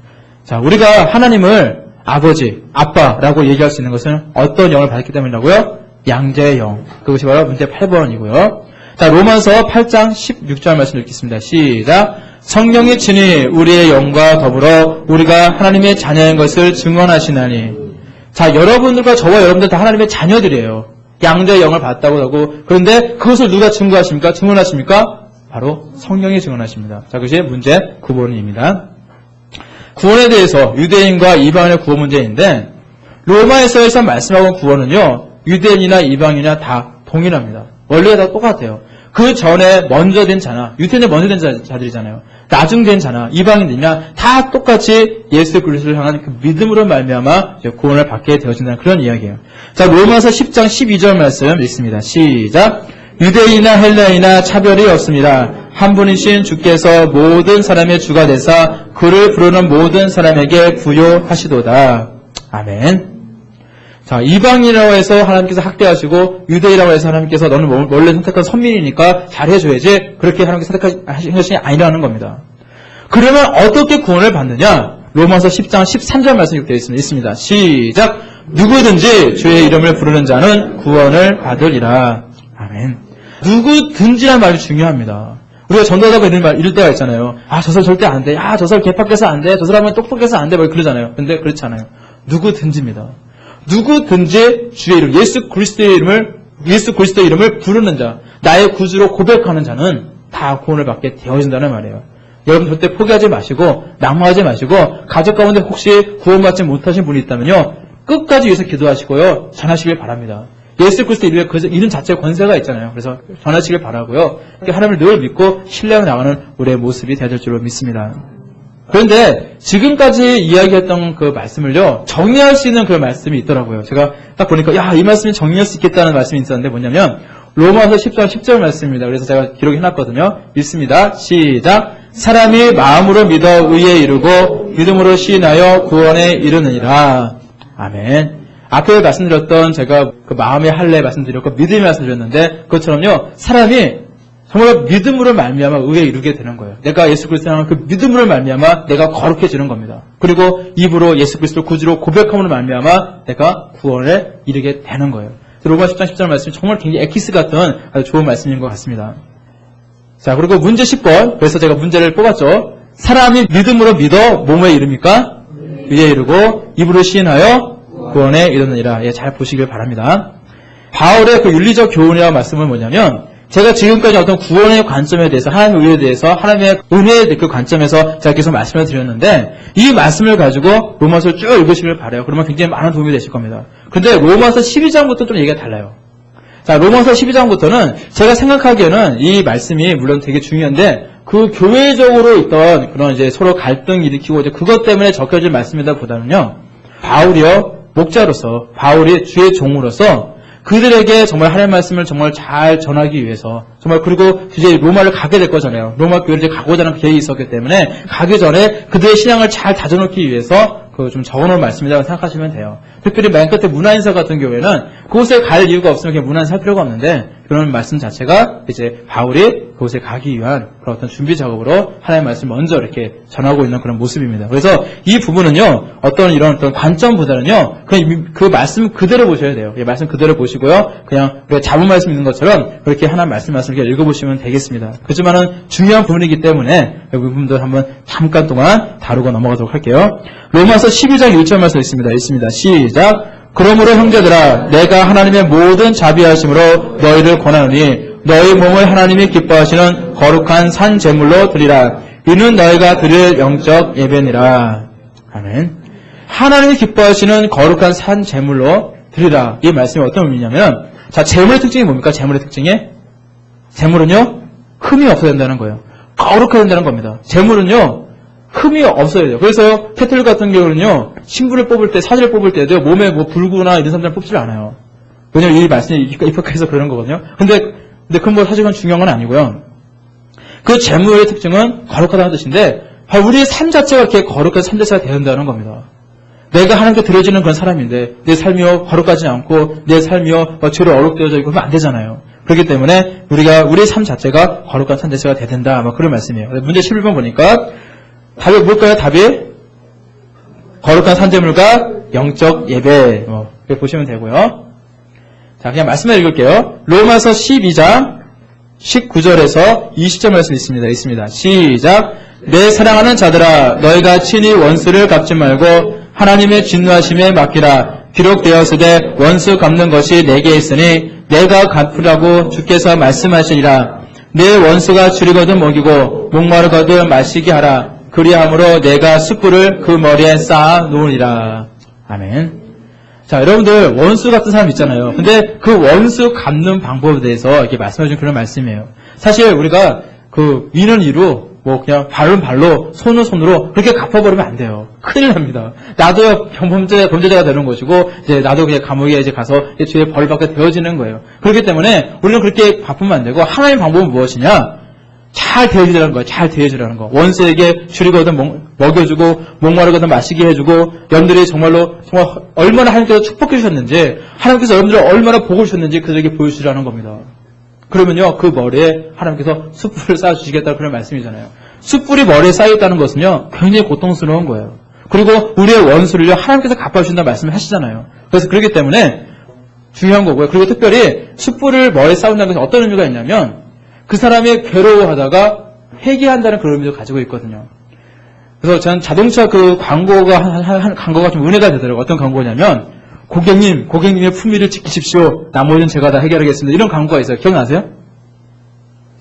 자, 우리가 하나님을 아버지, 아빠라고 얘기할 수 있는 것은 어떤 영을 받았기 때문이라고요? 양자의 영. 그것이 바로 문제 8번이고요. 자, 로마서 8장 16절 말씀 읽겠습니다. 시작. 성령이 친히 우리의 영과 더불어 우리가 하나님의 자녀인 것을 증언하시나니. 자, 여러분들과 저와 여러분들 다 하나님의 자녀들이에요. 양자의 영을 받았다고 하고, 그런데 그것을 누가 증거하십니까? 증언하십니까? 바로 성령이 증언하십니다. 자, 그것이 문제 9번입니다. 구원에 대해서 유대인과 이방인의 구원 문제인데, 로마에서에서 말씀하고 구원은요, 유대인이나 이방인이나 다 동일합니다. 원리가 다 똑같아요. 그 전에 먼저 된 자나, 유대인이 먼저 된 자들이잖아요. 나중 된 자나, 이방인들이나 다 똑같이 예수 그리스도를 향한 그 믿음으로 말미암아 구원을 받게 되어진다는 그런 이야기예요. 자, 로마서 10장 12절 말씀 읽습니다. 시작. 유대인이나 헬라인이나 차별이 없습니다. 한 분이신 주께서 모든 사람의 주가 되사 그를 부르는 모든 사람에게 부요하시도다. 아멘. 자, 이방인이라고 해서 하나님께서 학대하시고 유대인이라고 해서 하나님께서 너는 원래 선택한 선민이니까 잘해줘야지 그렇게 하나님께서 선택하신 것이 아니라는 겁니다. 그러면 어떻게 구원을 받느냐? 로마서 10장 13절 말씀이 되어 있습니다. 시작. 누구든지 주의 이름을 부르는 자는 구원을 받으리라. 아멘. 누구든지라는 말이 중요합니다. 우리가 전도하다가 이럴 때가 있잖아요. 아, 저 사람 절대 안 돼. 아, 저 사람 개팍해서 안 돼. 저 사람은 똑똑해서 안 돼. 뭐 그러잖아요. 근데 그렇지 않아요. 누구든지입니다. 누구든지 주의 이름, 예수 그리스도의 이름을 부르는 자, 나의 구주로 고백하는 자는 다 구원을 받게 되어진다는 말이에요. 여러분 절대 포기하지 마시고 낙마하지 마시고 가족 가운데 혹시 구원받지 못하신 분이 있다면요. 끝까지 위해서 기도하시고요. 전하시길 바랍니다. 예수 그리스도 이름 자체에 권세가 있잖아요. 그래서 전하시길 바라고요. 하나님을 늘 믿고 신뢰하고 나가는 우리의 모습이 되어야 될 줄로 믿습니다. 그런데 지금까지 이야기했던 그 말씀을요. 정리할 수 있는 그 말씀이 있더라고요. 제가 딱 보니까 이 말씀이 정리할 수 있겠다는 말씀이 있었는데 뭐냐면 로마서 10장 10절 말씀입니다. 그래서 제가 기록해놨거든요. 읽습니다. 시작. 사람이 마음으로 믿어 의에 이르고 믿음으로 시인하여 구원에 이르느니라. 아멘. 앞에 말씀드렸던 제가 그 마음의 할례 말씀드렸고 믿음의 말씀드렸는데 그것처럼요. 사람이 정말 믿음으로 말미암아 의에 이르게 되는 거예요. 내가 예수 그리스도를 향한 그 믿음으로 말미암아 내가 거룩해지는 겁니다. 그리고 입으로 예수 그리스도 구주로 고백함으로 말미암아 내가 구원에 이르게 되는 거예요. 로마 10장 10절 말씀이 정말 굉장히 엑기스 같은 아주 좋은 말씀인 것 같습니다. 자, 그리고 문제 10번. 그래서 제가 문제를 뽑았죠. 사람이 믿음으로 믿어 몸에 이릅니까? 의에 이르고 입으로 시인하여 구원에 이르느니라. 예, 잘 보시길 바랍니다. 바울의 그 윤리적 교훈이라는 말씀은 뭐냐면 제가 지금까지 어떤 구원의 관점에 대해서 하나님의 의에 대해서 하나님의 은혜의 그 관점에서 제가 계속 말씀을 드렸는데 이 말씀을 가지고 로마서를 쭉 읽으시길 바라요. 그러면 굉장히 많은 도움이 되실 겁니다. 그런데 로마서 12장부터 좀 얘기가 달라요. 자, 로마서 12장부터는 제가 생각하기에는 이 말씀이 물론 되게 중요한데 그 교회적으로 있던 그런 이제 서로 갈등 일으키고 이제 그것 때문에 적혀진 말씀이다 보다는요. 바울이요. 목자로서 바울이 주의 종으로서 그들에게 정말 하나님의 말씀을 정말 잘 전하기 위해서 정말 그리고 이제 로마를 가게 될 거잖아요. 로마 교회를 이제 가고자 하는 계획이 있었기 때문에 가기 전에 그들의 신앙을 잘 다져놓기 위해서 그 좀 적어놓은 말씀이라고 생각하시면 돼요. 특별히 맨 끝에 문화인사 같은 경우에는 그곳에 갈 이유가 없으면 그냥 문화인사 할 필요가 없는데 그런 말씀 자체가 이제 바울이 그곳에 가기 위한 그런 어떤 준비 작업으로 하나님의 말씀을 먼저 이렇게 전하고 있는 그런 모습입니다. 그래서 이 부분은요, 이런 어떤 관점보다는요, 그냥 그 말씀 그대로 보셔야 돼요. 이 말씀 그대로 보시고요, 그냥 우리가 잡은 말씀 있는 것처럼 그렇게 하나님 말씀을 읽어보시면 되겠습니다. 그렇지만은 중요한 부분이기 때문에 이 부분들 한번 잠깐 동안 다루고 넘어가도록 할게요. 로마서 12장 1절 말씀 있습니다. 시작. 그러므로 형제들아 내가 하나님의 모든 자비하심으로 너희를 권하노니 너희 몸을 하나님이 기뻐하시는 거룩한 산 제물로 드리라. 이는 너희가 드릴 영적 예배니라. 아멘. 하나님이 기뻐하시는 거룩한 산 제물로 드리라. 이 말씀이 어떤 의미냐면 자, 제물의 특징이 뭡니까? 제물의 특징이? 제물은요 흠이 없어야 된다는 거예요. 거룩해야 된다는 겁니다. 제물은요 흠이 없어야 돼요. 그래서 캐톨릭 같은 경우는요, 신부를 뽑을 때, 사제를 뽑을 때도 몸에 뭐 불구나 이런 사람들은 뽑지를 않아요. 왜냐면 이 말씀이 입학해서 그러는 거거든요. 근데 그건 뭐 사실은 중요한 건 아니고요. 그 재물의 특징은 거룩하다는 뜻인데, 우리의 삶 자체가 이렇게 거룩한 삶 자체가 되어야 된다는 겁니다. 내가 하나님께 드려지는 그런 사람인데, 내 삶이요, 거룩하지 않고, 내 삶이요, 죄로 어록되어져 있고, 그러면 안 되잖아요. 그렇기 때문에, 우리의 삶 자체가 거룩한 삶 자체가 돼야 된다. 그런 말씀이에요. 문제 11번 보니까, 답이 뭘까요? 답이? 거룩한 산재물과 영적 예배. 이렇게 보시면 되고요. 자, 그냥 말씀을 읽을게요. 로마서 12장 19절에서 20절 말씀이 있습니다. 시작. 내 사랑하는 자들아, 너희가 친히 원수를 갚지 말고 하나님의 진노하심에 맡기라. 기록되었으되 원수 갚는 것이 내게 있으니 내가 갚으라고 주께서 말씀하시리라. 내 원수가 줄이거든 먹이고 목마르거든 마시게 하라. 그리함으로 내가 숯불을 그 머리에 쌓아 놓으리라. 아멘. 자, 여러분들 원수 같은 사람 있잖아요. 근데 그 원수 갚는 방법에 대해서 이렇게 말씀해 준 그런 말씀이에요. 사실 우리가 그 이는 이로 뭐 그냥 발은 발로 손은 손으로 그렇게 갚아버리면 안 돼요. 큰일 납니다. 나도 범죄자가 되는 것이고 이제 나도 그냥 감옥에 이제 가서 죄의 벌을 받게 되어지는 거예요. 그렇기 때문에 우리는 그렇게 갚으면 안 되고 하나님의 방법은 무엇이냐? 잘 대해주라는 거예요. 잘 대해주라는 거. 원수에게 줄이거든 먹여주고 목마르거든 마시게 해주고 여러분들이 정말 얼마나 하나님께서 축복해 주셨는지 하나님께서 여러분들을 얼마나 복을 주셨는지 그들에게 보여주라는 겁니다. 그러면요 그 머리에 하나님께서 숯불을 쌓아주시겠다는 그런 말씀이잖아요. 숯불이 머리에 쌓여있다는 것은요 굉장히 고통스러운 거예요. 그리고 우리의 원수를요 하나님께서 갚아주신다는 말씀을 하시잖아요. 그래서 그렇기 때문에 중요한 거고요. 그리고 특별히 숯불을 머리에 쌓는다는 것은 어떤 의미가 있냐면 그 사람이 괴로워하다가 회개한다는 그런 의미도 가지고 있거든요. 그래서 저는 자동차 그 광고가 좀 은혜가 되더라고요. 어떤 광고냐면 고객님의 품위를 지키십시오. 나머지는 제가 다 해결하겠습니다. 이런 광고가 있어요. 기억나세요?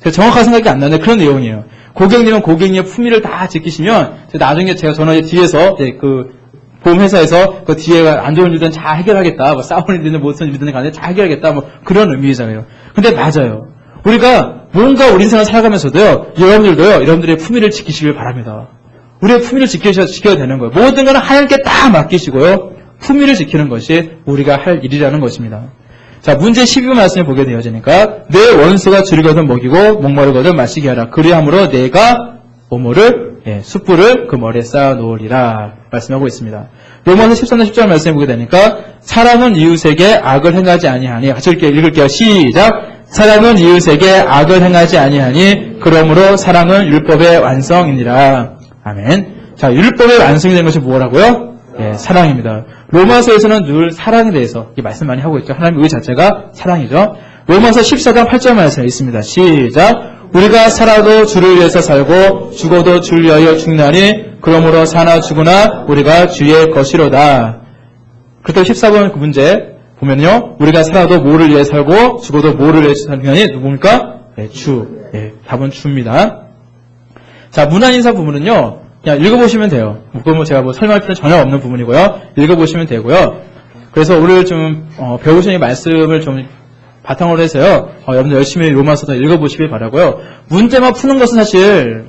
제가 정확한 생각이 안 나는데 그런 내용이에요. 고객님은 고객님의 품위를 다 지키시면 나중에 저는 뒤에서 그 보험회사에서 그 뒤에 안 좋은 일들은 잘 해결하겠다. 뭐 싸우는 일이든 무슨 일이든 간에 잘 해결하겠다. 뭐 그런 의미잖아요. 근데 맞아요. 우리가 뭔가 우리 인생을 살아가면서도요, 여러분들의 품위를 지키시길 바랍니다. 우리의 품위를 지켜야 되는 거예요. 모든 것은 하나님께 딱 맡기시고요, 품위를 지키는 것이 우리가 할 일이라는 것입니다. 자, 문제 12번 말씀을 보게 되어지니까, 내 원수가 줄이거든 먹이고, 목마르거든 마시게 하라. 그리함으로 내가 숯불을 그 머리에 쌓아 놓으리라. 말씀하고 있습니다. 로마서 13장 10절 말씀을 보게 되니까, 사람은 이웃에게 악을 행하지 아니하니, 같이 읽을게요. 시작! 사랑은 이웃에게 악을 행하지 아니하니 그러므로 사랑은 율법의 완성이니라. 아멘. 자, 율법의 완성이 되는 것이 뭐라고요? 사랑입니다. 로마서에서는 늘 사랑에 대해서 말씀 많이 하고 있죠. 하나님의 의 자체가 사랑이죠. 로마서 14장 8절 말씀에 있습니다. 시작. 우리가 살아도 주를 위해서 살고 죽어도 주를 위하여 죽나니 그러므로 사나 죽으나 우리가 주의 것이로다. 그때 14번 그 문제 보면요, 우리가 살아도 뭐를 위해 살고 죽어도 뭐를 위해 살냐니 누굽니까? 주. 답은 주입니다. 자, 문화인사 부분은요, 그냥 읽어보시면 돼요. 그건 제가 설명할 필요는 전혀 없는 부분이고요. 읽어보시면 되고요. 그래서 오늘 좀 배우신 이 말씀을 좀 바탕으로 해서요, 여러분들 열심히 로마서 더 읽어보시길 바라고요. 문제만 푸는 것은 사실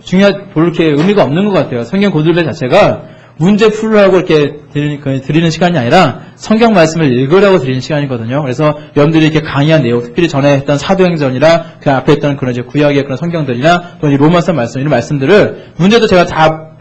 그렇게 의미가 없는 것 같아요. 성경 고들배 자체가 문제 풀으라고 이렇게 드리는 시간이 아니라 성경 말씀을 읽으라고 드리는 시간이거든요. 그래서 여러분들이 이렇게 강의한 내용, 특별히 전에 했던 사도행전이나 그 앞에 했던 그런 이제 구약의 그런 성경들이나 또 이 로마서 말씀, 이런 말씀들을 문제도 제가 다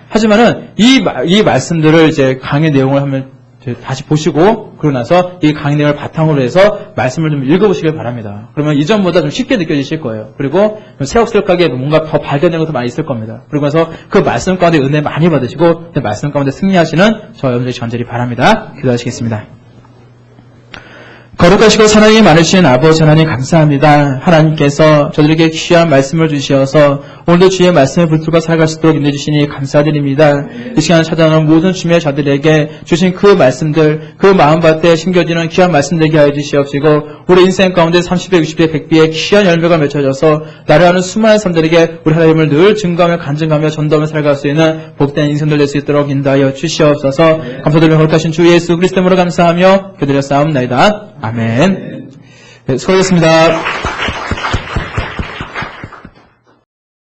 하지만은 이 말씀들을 이제 강의 내용을 하면 다시 보시고 그러고 나서 이 강의 내용을 바탕으로 해서 말씀을 좀 읽어보시길 바랍니다. 그러면 이전보다 좀 쉽게 느껴지실 거예요. 그리고 새록새록하게 뭔가 더 발견된 것도 많이 있을 겁니다. 그러고 나서 그 말씀 가운데 은혜 많이 받으시고 그 말씀 가운데 승리하시는 저 여러분들이 간절히 바랍니다. 기도하시겠습니다. 거룩하시고 사랑이 많으신 아버지 하나님 감사합니다. 하나님께서 저들에게 귀한 말씀을 주시어서 오늘도 주의 말씀에 붙들고 살아갈 수 있도록 인도해주시니 감사드립니다. 이 시간을 찾아오는 모든 주님의 자들에게 주신 그 말씀들, 그 마음밭에 심겨지는 귀한 말씀 되게 하여 주시옵시고 우리 인생 가운데 30배, 60배, 100배의 귀한 열매가 맺혀져서 나를 아는 수많은 사람들에게 우리 하나님을 늘 증거하며 간증하며 전도하며 살아갈 수 있는 복된 인생들 될 수 있도록 인도하여 주시옵소서. 감사드리며 거룩하신 주 예수 그리스도로 감사하며 기도드려 싸움나이다. 아멘. 네, 수고하셨습니다.